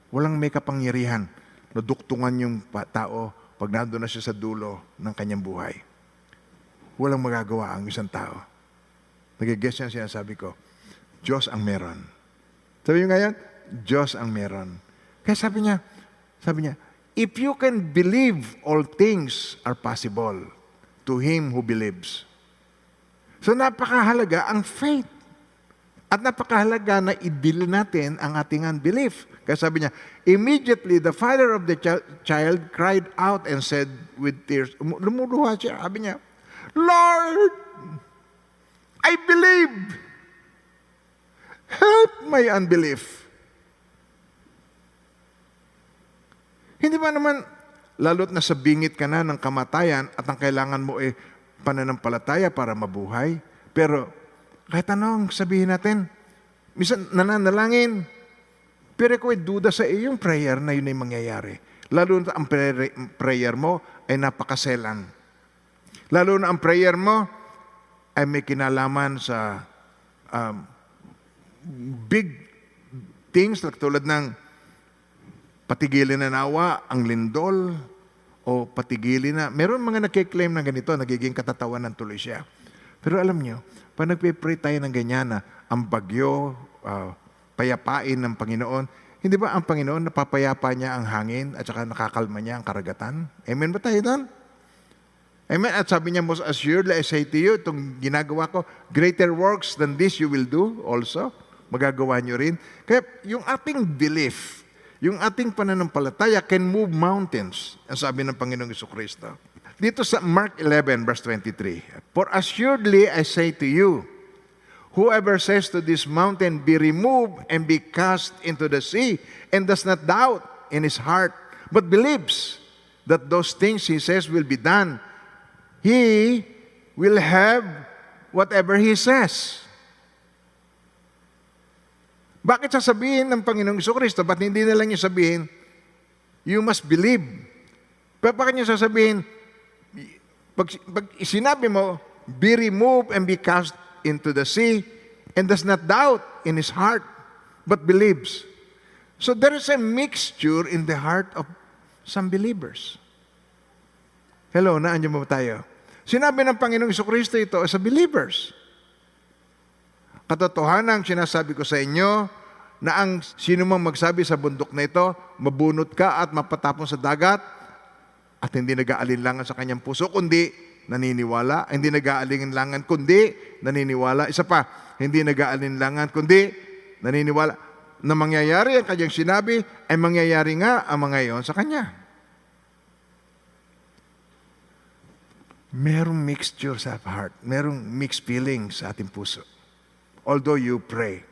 Speaker 1: walang may kapangyarihan na duktungan yung tao pag nandun na siya sa dulo ng kanyang buhay. Walang magagawa ang isang tao. Nag-guess yan sinasabi ko, Diyos ang meron. Sabi niyo ngayon, Diyos ang meron. Kaya sabi niya, if you can believe, all things are possible to him who believes. So napakahalaga ang faith. At napakahalaga na i-deal natin ang ating unbelief. Kaya sabi niya, immediately the father of the child cried out and said with tears, lumuluha siya, sabi niya, Lord, I believe. Help my unbelief. Hindi ba naman, lalo't nasa bingit ka na ng kamatayan at ang kailangan mo ay pananampalataya para mabuhay. Pero kahit anong sabihin natin, minsan nananalangin, pero kung duda sa iyong prayer na yun ay mangyayari. Lalo na ang prayer mo ay napakaselan. Lalo na ang prayer mo ay may kinalaman sa big things, tulad ng patigilin na nawa ang lindol o patigilin na. Meron mga nagkiklaim na ganito, nagiging katatawanan tuloy siya. Pero alam nyo, pag nagpe-pray tayo ng ganyan na ang bagyo, payapain ng Panginoon, hindi ba ang Panginoon napapayapa niya ang hangin at saka nakakalma niya ang karagatan? Amen ba tayo doon? Amen. At sabi niya, most assuredly I say to you, itong ginagawa ko, greater works than this you will do also. Magagawa niyo rin. Kaya yung ating belief, yung ating pananampalataya can move mountains, ang sabi ng Panginoong Jesucristo. Dito sa Mark 11, verse 23, for assuredly I say to you, whoever says to this mountain, be removed and be cast into the sea, and does not doubt in his heart, but believes that those things he says will be done, he will have whatever he says. Bakit sasabihin ng Panginoong Jesucristo? Ba't hindi na lang niya sabihin, you must believe? Bakit niya sasabihin, pag sinabi mo, be removed and be cast into the sea, and does not doubt in his heart, but believes. So there is a mixture in the heart of some believers. Hello, naanyo mo tayo? Sinabi ng Panginoong Jesucristo ito sa believers. Katotohanan ang sinasabi ko sa inyo, na ang sino mang magsabi sa bundok na ito, mabunot ka at mapatapon sa dagat, at hindi nag-aalinlangan sa kanyang puso, kundi naniniwala. Hindi nag-aalinlangan, kundi naniniwala. Isa pa, hindi nag-aalinlangan, kundi naniniwala. Na mangyayari ang kanyang sinabi, ay mangyayari nga ang mga iyon sa kanya. Merong mixture sa heart. Merong mixed feelings sa ating puso. Although you pray.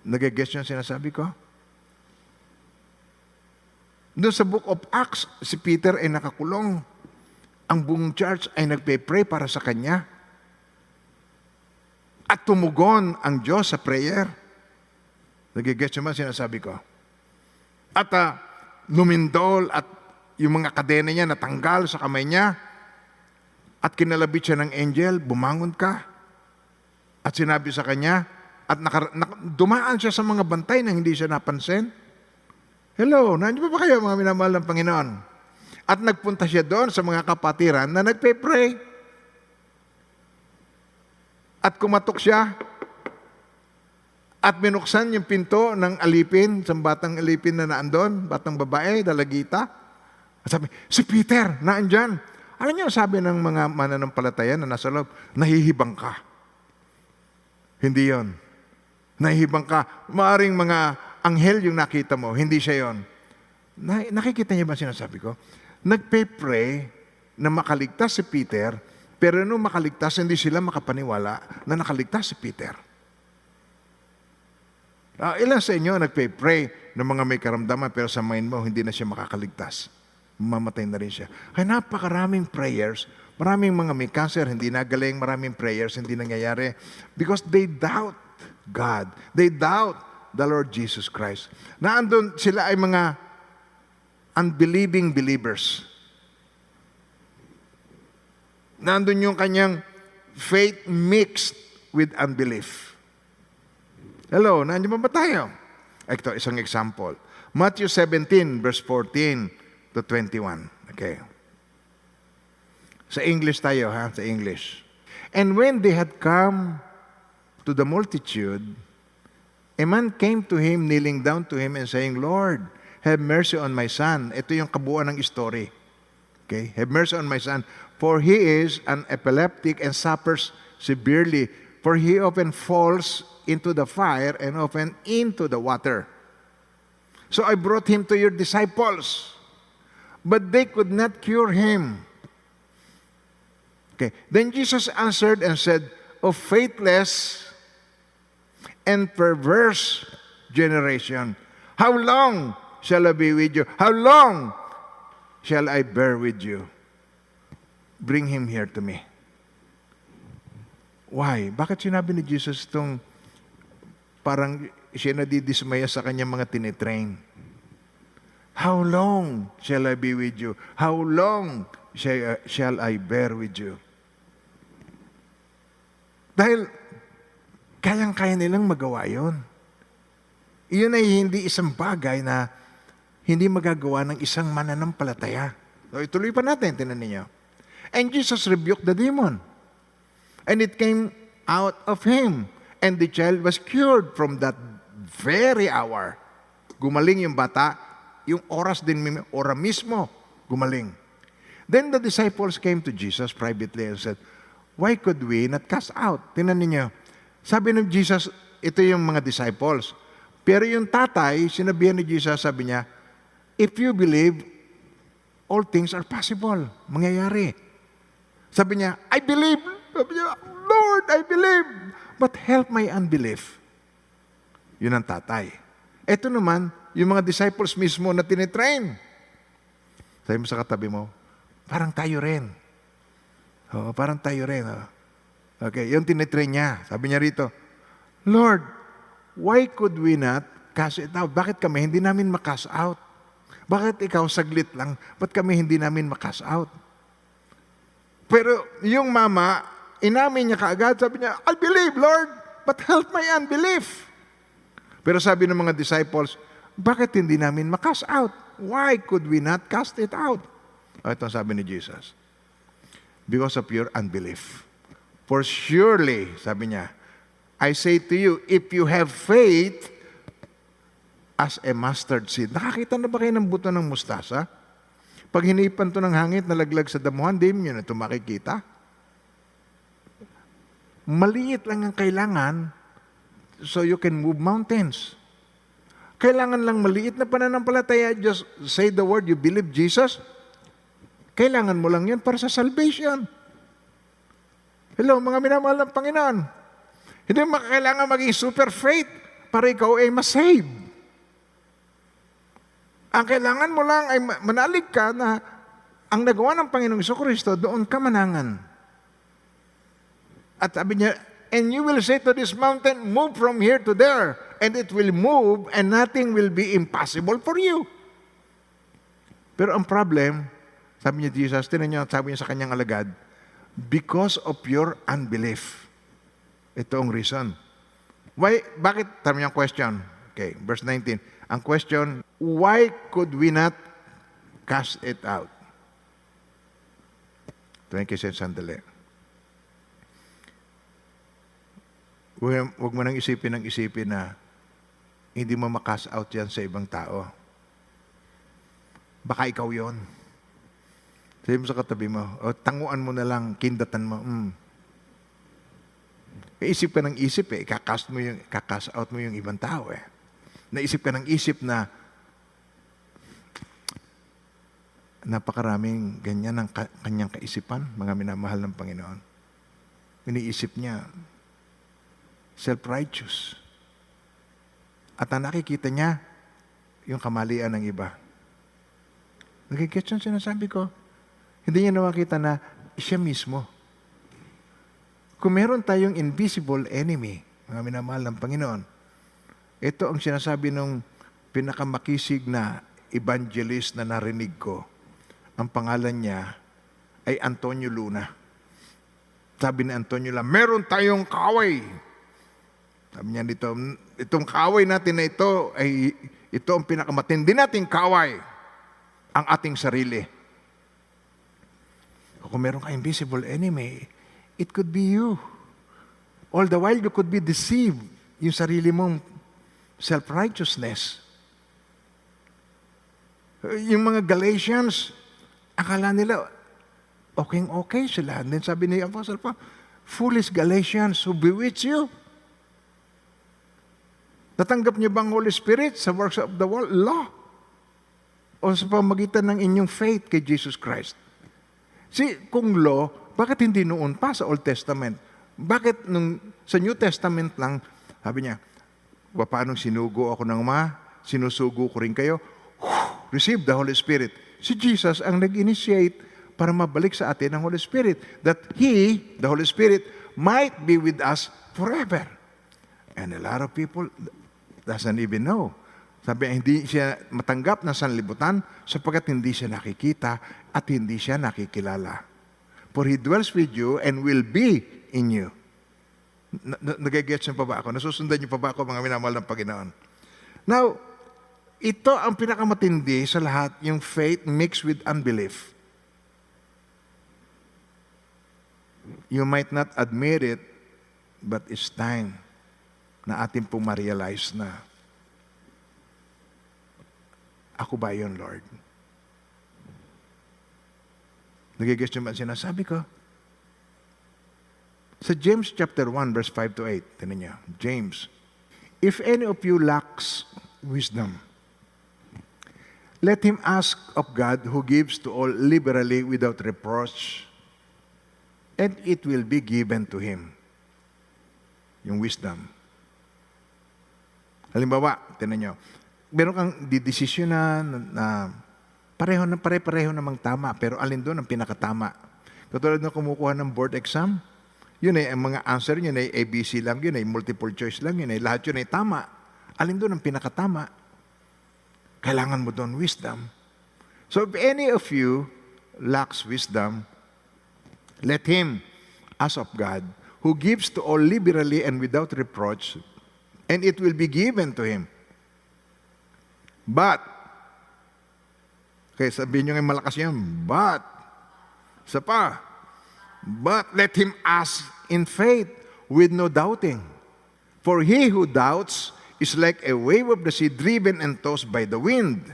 Speaker 1: Nag-guess nyo ang sinasabi ko? Doon sa book of Acts, si Peter ay nakakulong. Ang buong church ay nagpe-pray para sa kanya. At tumugon ang Diyos sa prayer. Nag-guess nyo ba sinasabi ko? At lumindol at yung mga kadena niya natanggal sa kamay niya. At kinalabit siya ng angel, bumangon ka. At sinabi sa kanya, at dumaan siya sa mga bantay na hindi siya napansin. Hello, nandiyo ba kayo mga minamahal ng Panginoon? At nagpunta siya doon sa mga kapatiran na nagpe-pray. At kumatok siya. At binuksan yung pinto ng alipin, sa batang alipin na naandun, batang babae, dalagita. At sabi, si Peter, naandyan. Alam niyo, sabi ng mga mananampalataya na nasa loob, nahihibang ka. Hindi yon. Nahihibang ka. Maaring mga anghel yung nakita mo, hindi siya yon. Nakikita niyo ba sinasabi ko? Nagpe-pray na makaligtas si Peter, pero nung makaligtas, hindi sila makapaniwala na nakaligtas si Peter. Ilan sa inyo nagpe-pray ng mga may karamdaman, pero sa mind mo, hindi na siya makakaligtas. Mamatay na rin siya. Kaya napakaraming prayers, maraming mga may cancer, hindi nagaling, maraming prayers, hindi nangyayari. Because they doubt God. They doubt the Lord Jesus Christ. Naandun sila ay mga unbelieving believers. Naandun yung kanyang faith mixed with unbelief. Hello, nandiyan ba tayo? Ito, isang example. Matthew 17, verse 14 to 21. Okay. Sa English tayo, ha? Sa English. And when they had come to the multitude, a man came to him, kneeling down to him and saying, Lord, have mercy on my son. Ito yung kabuuan ng story. Okay? Have mercy on my son, for he is an epileptic and suffers severely For he often falls into the fire and often into the water. So I brought him to your disciples, but they could not cure him. Okay. Then Jesus answered and said, O faithless and perverse generation, how long shall I be with you? How long shall I bear with you? Bring him here to me. Why? Bakit sinabi ni Jesus itong parang siya nadidismaya sa kanyang mga tinitrain? How long shall I be with you? How long shall I bear with you? Dahil kayang-kaya nilang magawa yon. Iyon ay hindi isang bagay na hindi magagawa ng isang mananampalataya. So, ituloy pa natin, tinan ninyo. And Jesus rebuked the demon. And it came out of him. And the child was cured from that very hour. Gumaling yung bata, yung oras mismo, gumaling. Then the disciples came to Jesus privately and said, why could we not cast out? Tingnan ninyo. Sabi ng Jesus, ito yung mga disciples. Pero yung tatay, sinabihan ni Jesus, sabi niya, if you believe, all things are possible. Mangyayari. Sabi niya, I believe. Sabi niya, Lord, I believe. But help my unbelief. Yun ang tatay. Ito naman, yung mga disciples mismo na tinitrain. Sabi mo sa katabi mo, parang tayo rin. Oo, parang tayo rin. Oh. Okay, yung tinitrain niya. Sabi niya rito, Lord, why could we not cast it out? Bakit kami hindi namin makast out? Bakit ikaw saglit lang? Ba't kami hindi namin makast out? Pero yung mama, inamin niya kaagad, sabi niya, I believe, Lord, but help my unbelief. Pero sabi ng mga disciples, bakit hindi namin makast out? Why could we not cast it out? O, ito ang sabi ni Jesus. Because of your unbelief. For surely, sabi niya, I say to you, if you have faith as a mustard seed. Nakakita na ba kayo ng buto ng mustasa? Pag hinipan to ng hangit, nalaglag sa damuhan, di mo yun ito makikita. Maliit lang ang kailangan so you can move mountains. Kailangan lang maliit na pananampalataya. Just say the word, you believe Jesus. Kailangan mo lang yun para sa salvation. Hello, mga minamahal ng Panginoon. Hindi mo kailangan maging super faith para ikaw ay masave. Ang kailangan mo lang ay manalig ka na ang nagawa ng Panginoong Jesucristo, doon ka manangan. At sabi niya, and you will say to this mountain, move from here to there, and it will move, and nothing will be impossible for you. Pero ang problem, sabi niya Jesus, tinan niyo, sabi niya sa kanyang alagad, because of your unbelief. Ito ang reason. Why? Bakit? Sabi niya ang question. Okay, verse 19. Ang question, why could we not cast it out? 20 cents sandali. Huwag mo nang isipin na hindi mo makast out yan sa ibang tao. Baka ikaw yon. Sabi mo sa katabi mo, o tanguan mo na lang, kindatan mo. Isip ka ng isip kakast out mo yung ibang tao eh. Naisip ka ng isip na napakaraming ganyan ang kanyang kaisipan, mga minamahal ng Panginoon. Iniisip niya, self-righteous. At ang nakikita niya, yung kamalian ng iba. Nagigets yung sinasabi ko. Hindi niya nakakita na siya mismo. Kung meron tayong invisible enemy, mga minamahal ng Panginoon, ito ang sinasabi ng pinakamakisig na evangelist na narinig ko. Ang pangalan niya ay Antonio Luna. Sabi ni Antonio Luna, meron tayong kaaway. Sabi niya dito, itong kaaway natin na ito, ay ito ang pinakamatindi nating kaaway, ang ating sarili. Kung meron ka invisible enemy, it could be you. All the while, you could be deceived. Yung sarili mong self-righteousness. Yung mga Galatians, akala nila, okay sila. And then sabi ni Apostle Paul, Foolish Galatians, who bewitched you? Natanggap niyo bang Holy Spirit sa works of the law? O sa pamagitan ng inyong faith kay Jesus Christ? Kung law, bakit hindi noon pa sa Old Testament? Bakit sa New Testament lang, sabi niya, paano sinugo ako ng sinusugo ko rin kayo? Receive the Holy Spirit. Si Jesus ang nag-initiate para mabalik sa atin ang Holy Spirit. That He, the Holy Spirit, might be with us forever. And a lot of people doesn't even know. Sabi, hindi siya matanggap ng sanlibutan sapagkat hindi siya nakikita at hindi siya nakikilala. For He dwells with you and will be in you. Nagigets niyo pa ba ako? Nasusundan niyo pa ba ako, mga minamahal ng Panginoon? Now, ito ang pinakamatindi sa lahat, yung faith mixed with unbelief. You might not admit it, but it's time na atin pong ma-realize na ako ba yun, Lord? Nagigets niyo ba sinasabi ko? Sa James chapter 1, verse 5 to 8, tinan niyo, James, if any of you lacks wisdom, let him ask of God who gives to all liberally without reproach, and it will be given to him. Yung wisdom. Halimbawa, tinan niyo, meron kang didesisyonan na pare-pareho namang tama, pero alin doon ang pinakatama? Katulad na kumukuha ng board exam, yun ay ang mga answer, yun ay ABC lang, yun ay multiple choice lang, yun ay lahat yun ay tama. Alin doon ang pinakatama? Kailangan mo doon wisdom. So if any of you lacks wisdom, let him ask of God, who gives to all liberally and without reproach, and it will be given to him. But, okay, sabihin nyo ngayon malakas yan, but, isa pa, but let him ask in faith with no doubting. For he who doubts is like a wave of the sea driven and tossed by the wind.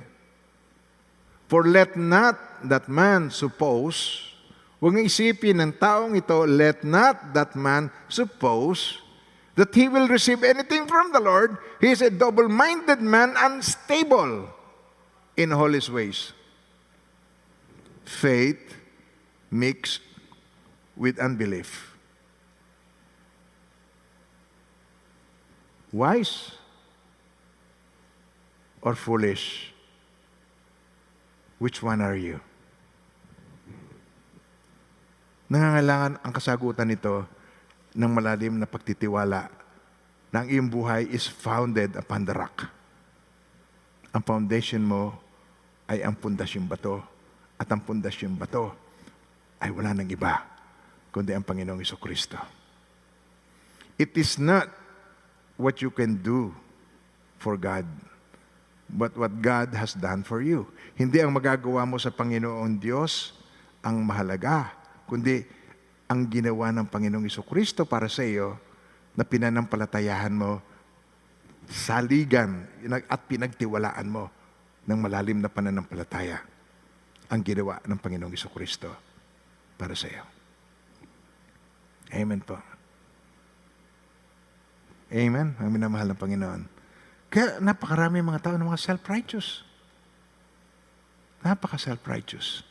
Speaker 1: For let not that man suppose, huwag nga isipin ng taong ito, let not that man suppose that he will receive anything from the Lord. He is a double-minded man, unstable in all his ways. Faith mixed with unbelief. Wise or foolish? Which one are you? Nangangailangan ang kasagutan nito ng malalim na pagtitiwala na ang iyong buhay is founded upon the rock. Ang foundation mo ay ang pundasyong bato. At ang pundasyong bato ay wala nang iba, kundi ang Panginoong Jesucristo. It is not what you can do for God, but what God has done for you. Hindi ang magagawa mo sa Panginoon Diyos ang mahalaga, kundi ang ginawa ng Panginoong Jesucristo para sa iyo na pinanampalatayahan mo, saligan at pinagtiwalaan mo ng malalim na pananampalataya ang ginawa ng Panginoong Jesucristo para sa iyo. Amen po. Amen. Ang minamahal ng Panginoon. Kaya napakarami mga tao ng mga self-righteous. Napaka-self-righteous.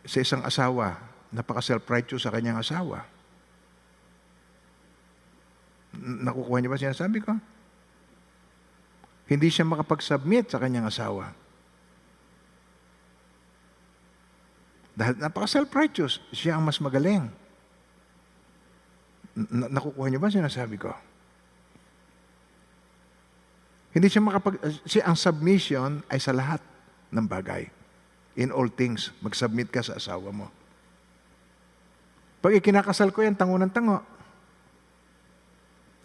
Speaker 1: Sa isang asawa, napaka-self-righteous sa kanyang asawa. Nakukuha niyo ba sinasabi ko? Hindi siya makapag-submit sa kanyang asawa. Dahil napaka-self-righteous, siya ang mas magaling. Nakukuha niyo ba sinasabi ko? Hindi siya ang submission ay sa lahat ng bagay. In all things, mag-submit ka sa asawa mo. Pag ikinakasal ko yan, tango ng tango.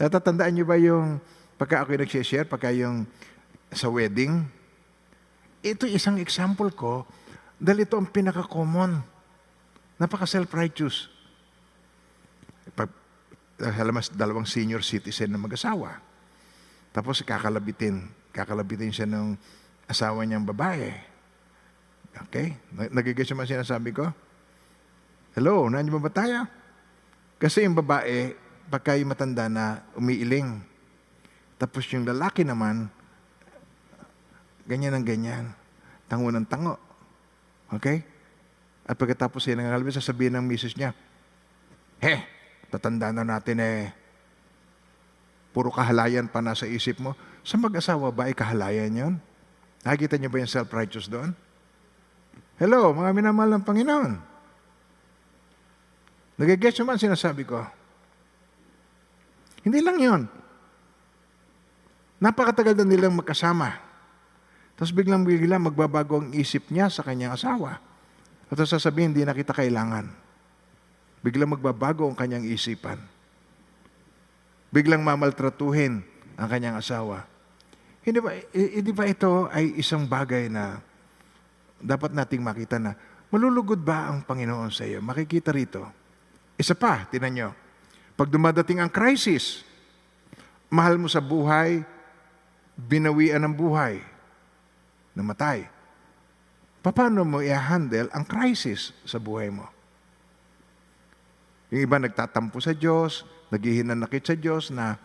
Speaker 1: Natatandaan niyo ba yung pagka ako'y nag-share, pagka yung sa wedding? Ito isang example ko dahil ito ang pinaka-common. Napaka-self-righteous. Alam mas dalawang senior citizen na mag-asawa. Tapos kakalabitin siya ng asawa niyang babae. Okay? Nagigets mo sinasabi ko? Hello, nandiyan ba tayo? Kasi yung babae, pagka yung matanda na umiiling. Tapos yung lalaki naman, ganyan ang ganyan. Tango ng tango. Okay? At pagkatapos siya nangangalbi, sasabihin ng misis niya, tatanda na natin puro kahalayan pa nasa isip mo. Sa mag-asawa ba ay kahalayan yon? Nakikita niyo ba yung self-righteous doon? Hello, mga minamahal ng Panginoon. Nagigets naman sinasabi ko. Hindi lang yon. Napakatagal na nilang magkasama. Tapos biglang magbabago ang isip niya sa kanyang asawa. At sasabihin, hindi na kita kailangan. Biglang magbabago ang kanyang isipan. Biglang mamaltratuhin ang kanyang asawa. Hindi ba ito ay isang bagay na dapat nating makita na malulugod ba ang Panginoon sa iyo? Makikita rito. Isa pa, tinan nyo. Pag dumadating ang crisis, mahal mo sa buhay, binawian ng buhay, namatay. Paano mo i-handle ang crisis sa buhay mo? Yung iba nagtatampo sa Diyos, naghihinanakit sa Diyos na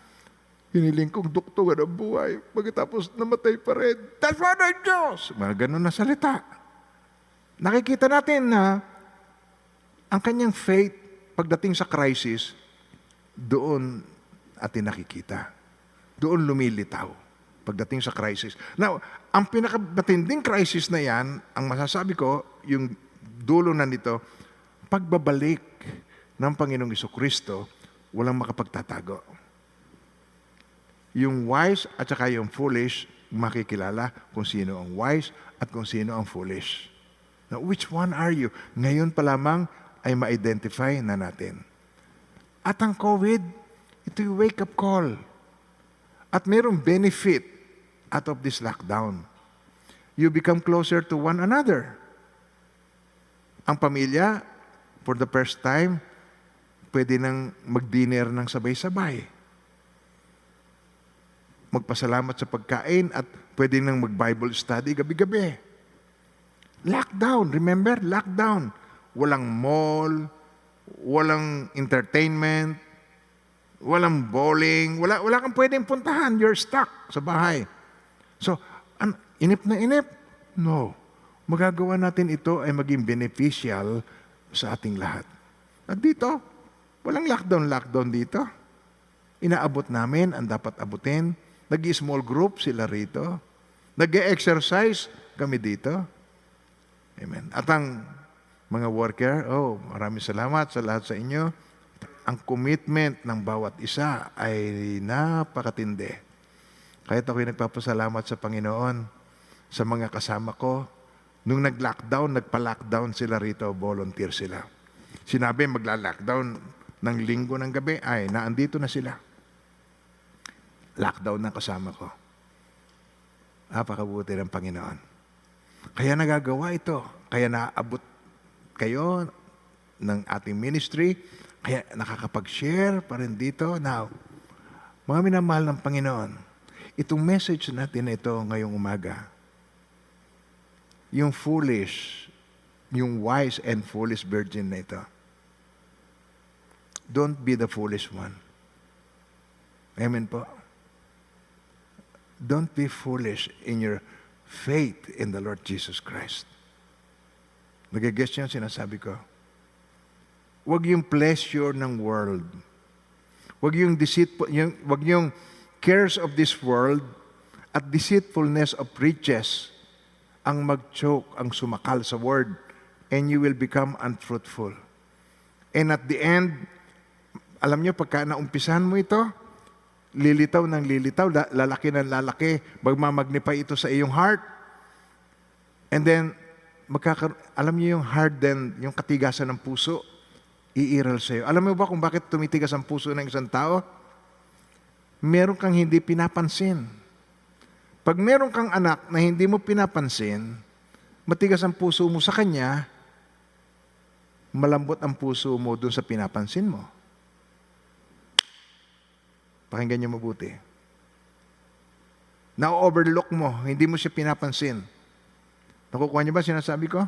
Speaker 1: hiniling kong doktor ang buhay, pagkatapos namatay pa rin. That's what I Diyos! Mga ganun na salita. Nakikita natin na ang kanyang faith, pagdating sa crisis, doon atin nakikita. Doon lumilitaw pagdating sa crisis. Now, ang pinakamatinding crisis na yan, ang masasabi ko, yung dulo na nito, pagbabalik ng Panginoong Jesucristo, walang makapagtatago. Yung wise at saka yung foolish, makikilala kung sino ang wise at kung sino ang foolish. Now, which one are you? Ngayon pa lamang ay ma-identify na natin. At ang COVID, ito yung wake-up call. At mayroong benefit out of this lockdown. You become closer to one another. Ang pamilya, for the first time, pwede nang mag-dinner ng sabay-sabay. Magpasalamat sa pagkain at pwede nang mag-Bible study gabi-gabi. Lockdown, remember? Lockdown. Walang mall, walang entertainment, walang bowling, wala kang pwedeng puntahan. You're stuck sa bahay. So, inip na inip? No. Magagawa natin ito ay maging beneficial sa ating lahat. At dito, walang lockdown dito. Inaabot namin ang dapat abutin. Nag-small group sila rito. Nag-exercise kami dito. Amen. At ang mga worker, maraming salamat sa lahat sa inyo. Ang commitment ng bawat isa ay napakatindi. Kahit ako'y nagpapasalamat sa Panginoon, sa mga kasama ko. Nung nag-lockdown, nagpa-lockdown sila rito, volunteer sila. Sinabi, magla-lockdown ng linggo ng gabi, ay naandito na sila. Lockdown ng kasama ko. Napakabuti ng Panginoon. Kaya nagagawa ito. Kaya naabot kayo ng ating ministry. Kaya nakakapag-share pa rin dito. Now, mga minamahal ng Panginoon, itong message natin na ito ngayong umaga, yung foolish, yung wise and foolish virgin na ito, don't be the foolish one. Amen po. Don't be foolish in your faith in the Lord Jesus Christ. Nag-guess niyo ang sinasabi ko? Huwag yung pleasure ng world. Huwag yung huwag yung cares of this world at deceitfulness of riches ang mag-choke, ang sumakal sa word, and you will become unfruitful. And at the end, alam niyo, pagka naumpisahan mo ito, lilitaw ng lilitaw, lalaki ng lalaki, magmamagnify ito sa iyong heart. And then, alam niyo yung harden, yung katigasan ng puso, iiral sa iyo. Alam mo ba kung bakit tumitigas ang puso ng isang tao? Meron kang hindi pinapansin. Pag meron kang anak na hindi mo pinapansin, matigas ang puso mo sa kanya, malambot ang puso mo dun sa pinapansin mo. Pakinggan niyo mabuti. Na-overlook mo, hindi mo siya pinapansin. Nakukuha niyo ba sinasabi ko?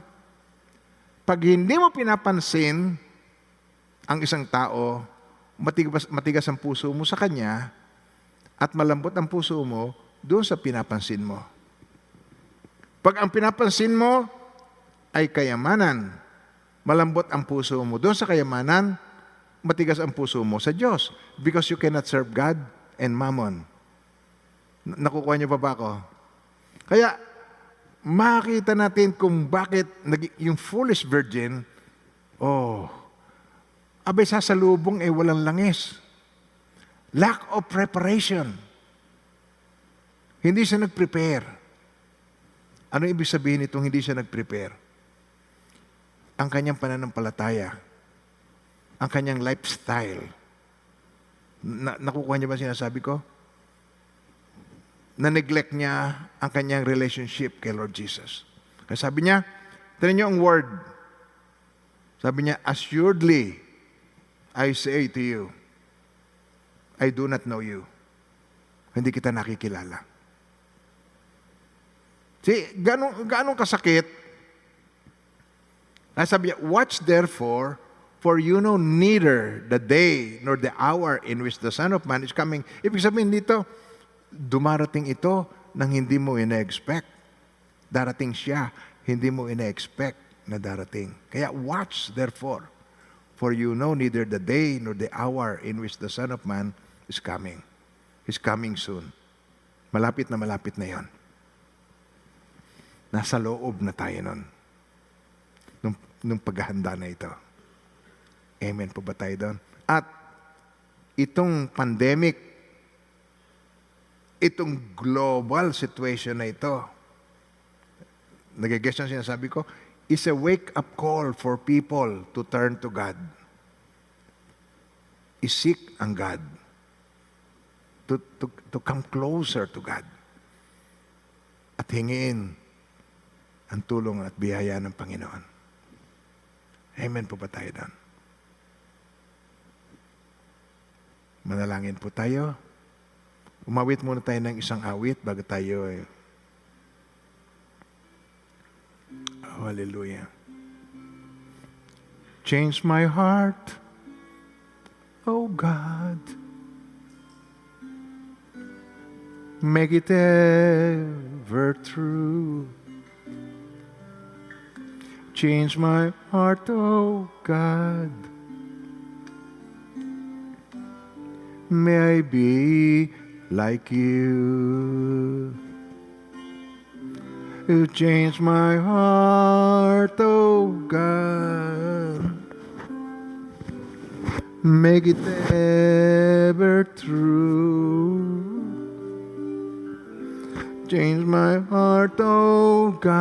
Speaker 1: Pag hindi mo pinapansin ang isang tao, matigas ang puso mo sa kanya at malambot ang puso mo doon sa pinapansin mo. Pag ang pinapansin mo ay kayamanan, malambot ang puso mo doon sa kayamanan, matigas ang puso mo sa Diyos. Because you cannot serve God and mammon. Nakukuha niyo pa ba ako? Kaya, makita natin kung bakit yung foolish virgin, abay sasalubong walang langis. Lack of preparation. Hindi siya nag-prepare. Ano ibig sabihin itong hindi siya nag-prepare? Ang kanyang pananampalataya, ang kanyang lifestyle. Nakukuha niyo ba sinasabi ko? Na-neglect niya ang kanyang relationship kay Lord Jesus. Kaya sabi niya, tignan niyo ang word. Sabi niya, assuredly, I say to you, I do not know you. Hindi kita nakikilala. See, ganong kasakit. Sabi niya, watch therefore, for you know neither the day nor the hour in which the Son of Man is coming. Ibig sabihin dito, dumarating ito nang hindi mo ina-expect. Darating siya, hindi mo ina-expect na darating. Kaya watch therefore, for you know neither the day nor the hour in which the Son of Man is coming. He's coming soon. Malapit na yon. Nasa loob na tayo nun. Nung paghahanda na ito. Amen po ba tayo doon? At itong pandemic, itong global situation na ito, nagigess yung sinasabi ko, is a wake-up call for people to turn to God. Isik ang God. To come closer to God. At hingin ang tulong at biyaya ng Panginoon. Amen po ba tayo doon? Manalangin po tayo. Umawit muna tayo ng isang awit bago tayo hallelujah. Change my heart, oh God. Make it ever true. Change my heart, oh God. May I be like you. You change my heart, oh God. Make it ever true. Change my heart, oh God.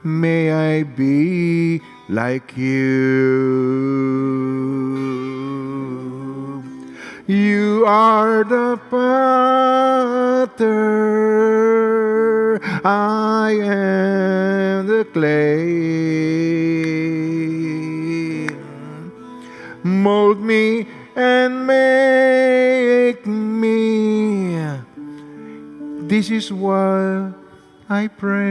Speaker 1: May I be like you. You are the potter, I am the clay. Mold me and make me. This is what I pray.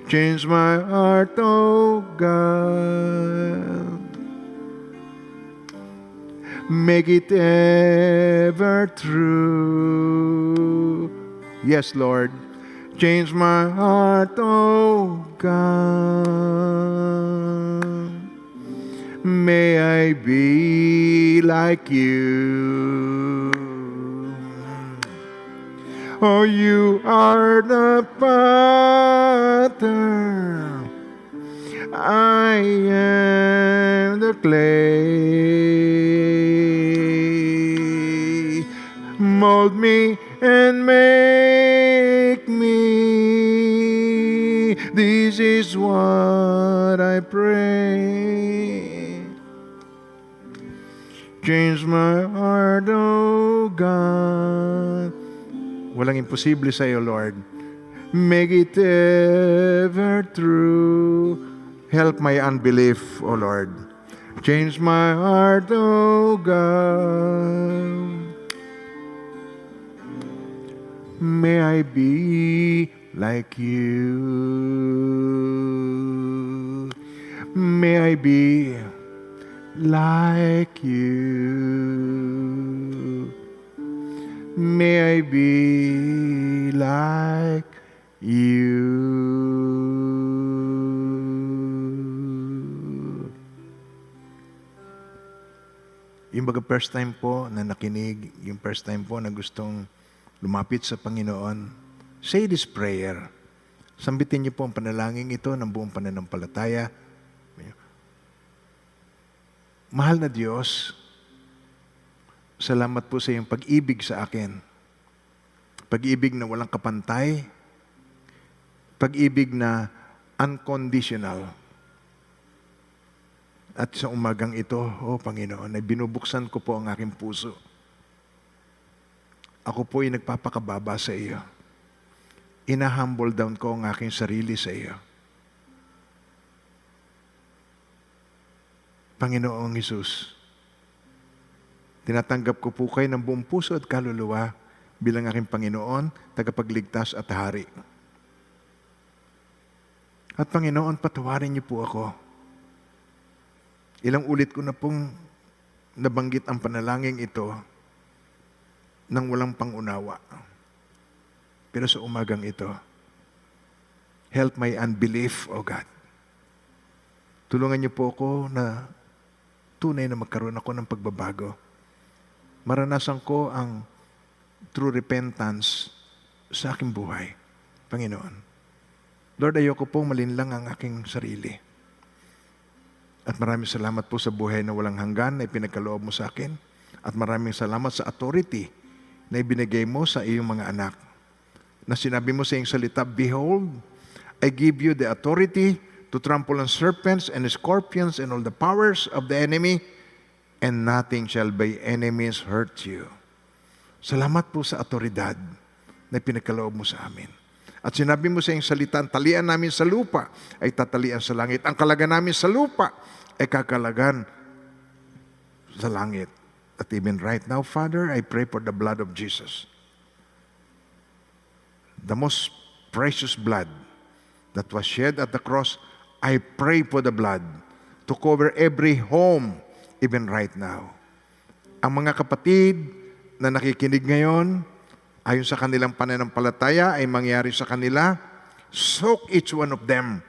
Speaker 1: Change my heart, oh God. Make it ever true. Yes, Lord. Change my heart, oh God. May I be like you. Oh, you are the potter, I am the clay. Mold me and make me. This is what I pray. Change my heart, oh God. Walang imposible sa iyo, Lord. Make it ever true. Help my unbelief, O Lord. Change my heart, O God. May I be like you. May I be like you. May I be like you. Yung baga first time po na nakinig, yung first time po na gustong lumapit sa Panginoon, say this prayer. Sambitin niyo po ang panalangin ito ng buong pananampalataya. Mahal na Diyos, salamat po sa iyong pag-ibig sa akin. Pag-ibig na walang kapantay, pag-ibig na unconditional. At sa umagang ito, Panginoon, ay binubuksan ko po ang aking puso. Ako po ay nagpapakababa sa iyo. Ina-humble down ko ang aking sarili sa iyo. Panginoong Hesus, tinatanggap ko po kayo ng buong puso at kaluluwa bilang aking Panginoon, tagapagligtas at hari. At Panginoon, patawarin niyo po ako. Ilang ulit ko na pong nabanggit ang panalangin ito nang walang pangunawa. Pero sa umagang ito, help my unbelief, O God. Tulungan niyo po ako na tunay na magkaroon ako ng pagbabago. Maranasan ko ang true repentance sa aking buhay, Panginoon. Lord, ayoko pong malinlang ang aking sarili. At maraming salamat po sa buhay na walang hanggan na ipinagkaloob mo sa akin. At maraming salamat sa authority na ibinigay mo sa iyong mga anak. Na sinabi mo sa iyong salita, Behold, I give you the authority to trample on serpents and scorpions and all the powers of the enemy, and nothing shall by enemies hurt you. Salamat po sa autoridad na pinagkaloob mo sa amin. At sinabi mo sa iyong salita, ang talian namin sa lupa ay tatalian sa langit. Ang kalagan namin sa lupa ay kakalagan sa langit. At even right now, Father, I pray for the blood of Jesus. The most precious blood that was shed at the cross, I pray for the blood to cover every home, even right now. Ang mga kapatid na nakikinig ngayon, ayon sa kanilang pananampalataya ay mangyari sa kanila, soak each one of them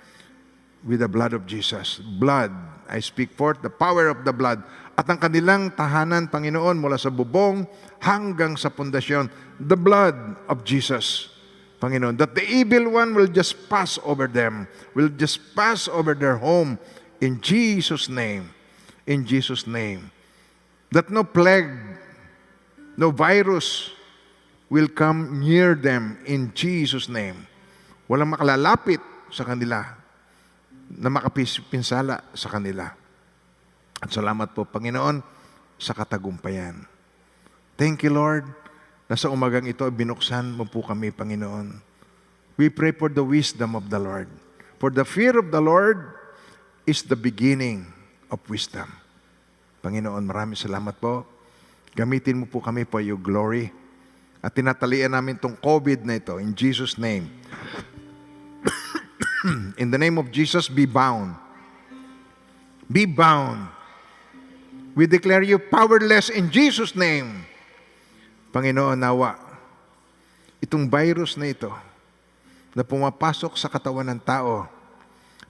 Speaker 1: with the blood of Jesus. Blood, I speak forth the power of the blood. At ang kanilang tahanan, Panginoon, mula sa bubong hanggang sa pundasyon, the blood of Jesus. Panginoon, that the evil one will just pass over them, will just pass over their home in Jesus' name. In Jesus' name. That no plague, no virus will come near them in Jesus' name. Walang makalalapit sa kanila na makapinsala sa kanila. At salamat po, Panginoon, sa katagumpayan. Thank you, Lord, na sa umagang ito, binuksan mo po kami, Panginoon. We pray for the wisdom of the Lord. For the fear of the Lord is the beginning of wisdom. Panginoon, maraming salamat po. Gamitin mo po kami for your glory. At tinatalian namin itong COVID na ito in Jesus' name. In the name of Jesus, be bound. Be bound. We declare you powerless in Jesus' name. Panginoon, nawa, itong virus na ito na pumapasok sa katawan ng tao,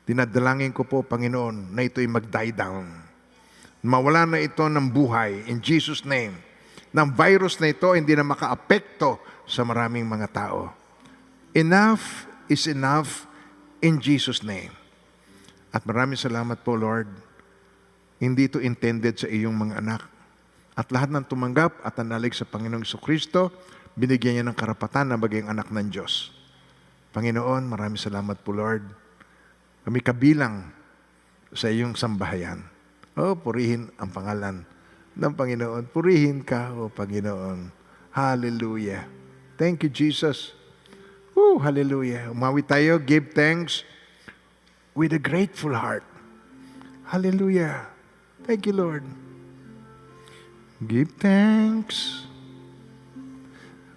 Speaker 1: dinadalangin ko po, Panginoon, na ito'y mag-die down. Mawala na ito ng buhay in Jesus' name. Ng virus na ito hindi na makaapekto sa maraming mga tao. Enough is enough in Jesus' name. At maraming salamat po, Lord. Hindi ito intended sa iyong mga anak. At lahat ng tumanggap at nanalig sa Panginoong Jesucristo, binigyan niya ng karapatan na maging anak ng Diyos. Panginoon, maraming salamat po, Lord. Kami kabilang sa iyong sambahayan. Purihin ang pangalan ng Panginoon. Purihin ka, Panginoon. Hallelujah. Thank you, Jesus. Hallelujah. Umawi tayo, give thanks with a grateful heart. Hallelujah. Thank you, Lord. Give thanks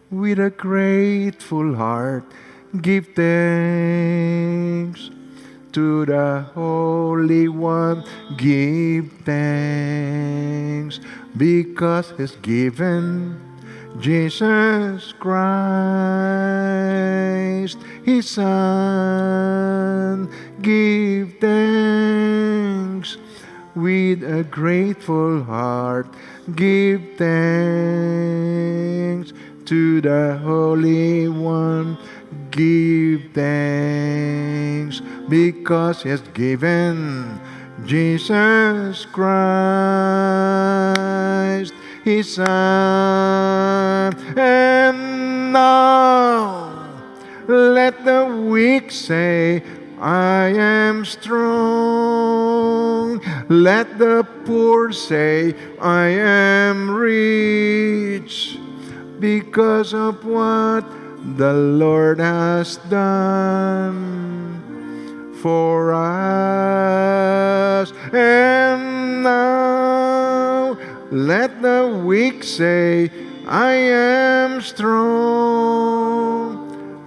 Speaker 1: with a grateful heart. give thanks. To the Holy One, give thanks, because He's given Jesus Christ, His Son. Give thanks with a grateful heart. Give thanks to the Holy One. Give thanks because He has given Jesus Christ, His Son. And now let the weak say, I am strong. Let the poor say, I am rich, because of what the Lord has done for us. And now let the weak say, I am strong.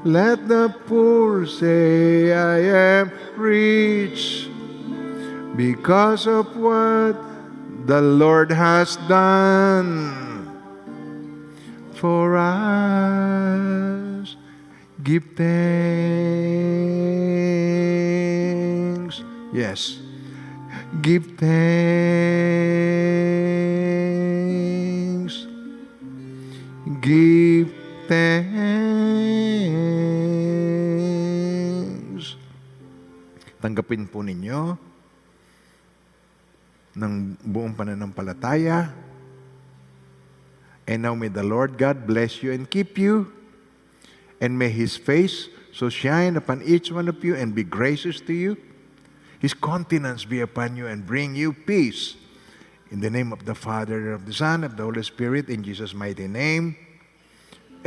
Speaker 1: Let the poor say, I am rich, because of what the Lord has done for us. Give thanks. Yes. Give thanks. Give thanks. Tanggapin po ninyo ng buong pananampalataya. And now may the Lord God bless you and keep you. And may His face so shine upon each one of you and be gracious to you. His countenance be upon you and bring you peace. In the name of the Father, of the Son, of the Holy Spirit, in Jesus' mighty name.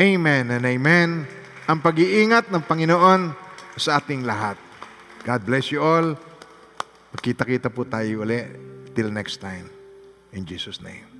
Speaker 1: Amen and amen. Ang pag-iingat ng Panginoon sa ating lahat. God bless you all. Magkita-kita po tayo uli. Till next time. In Jesus' name.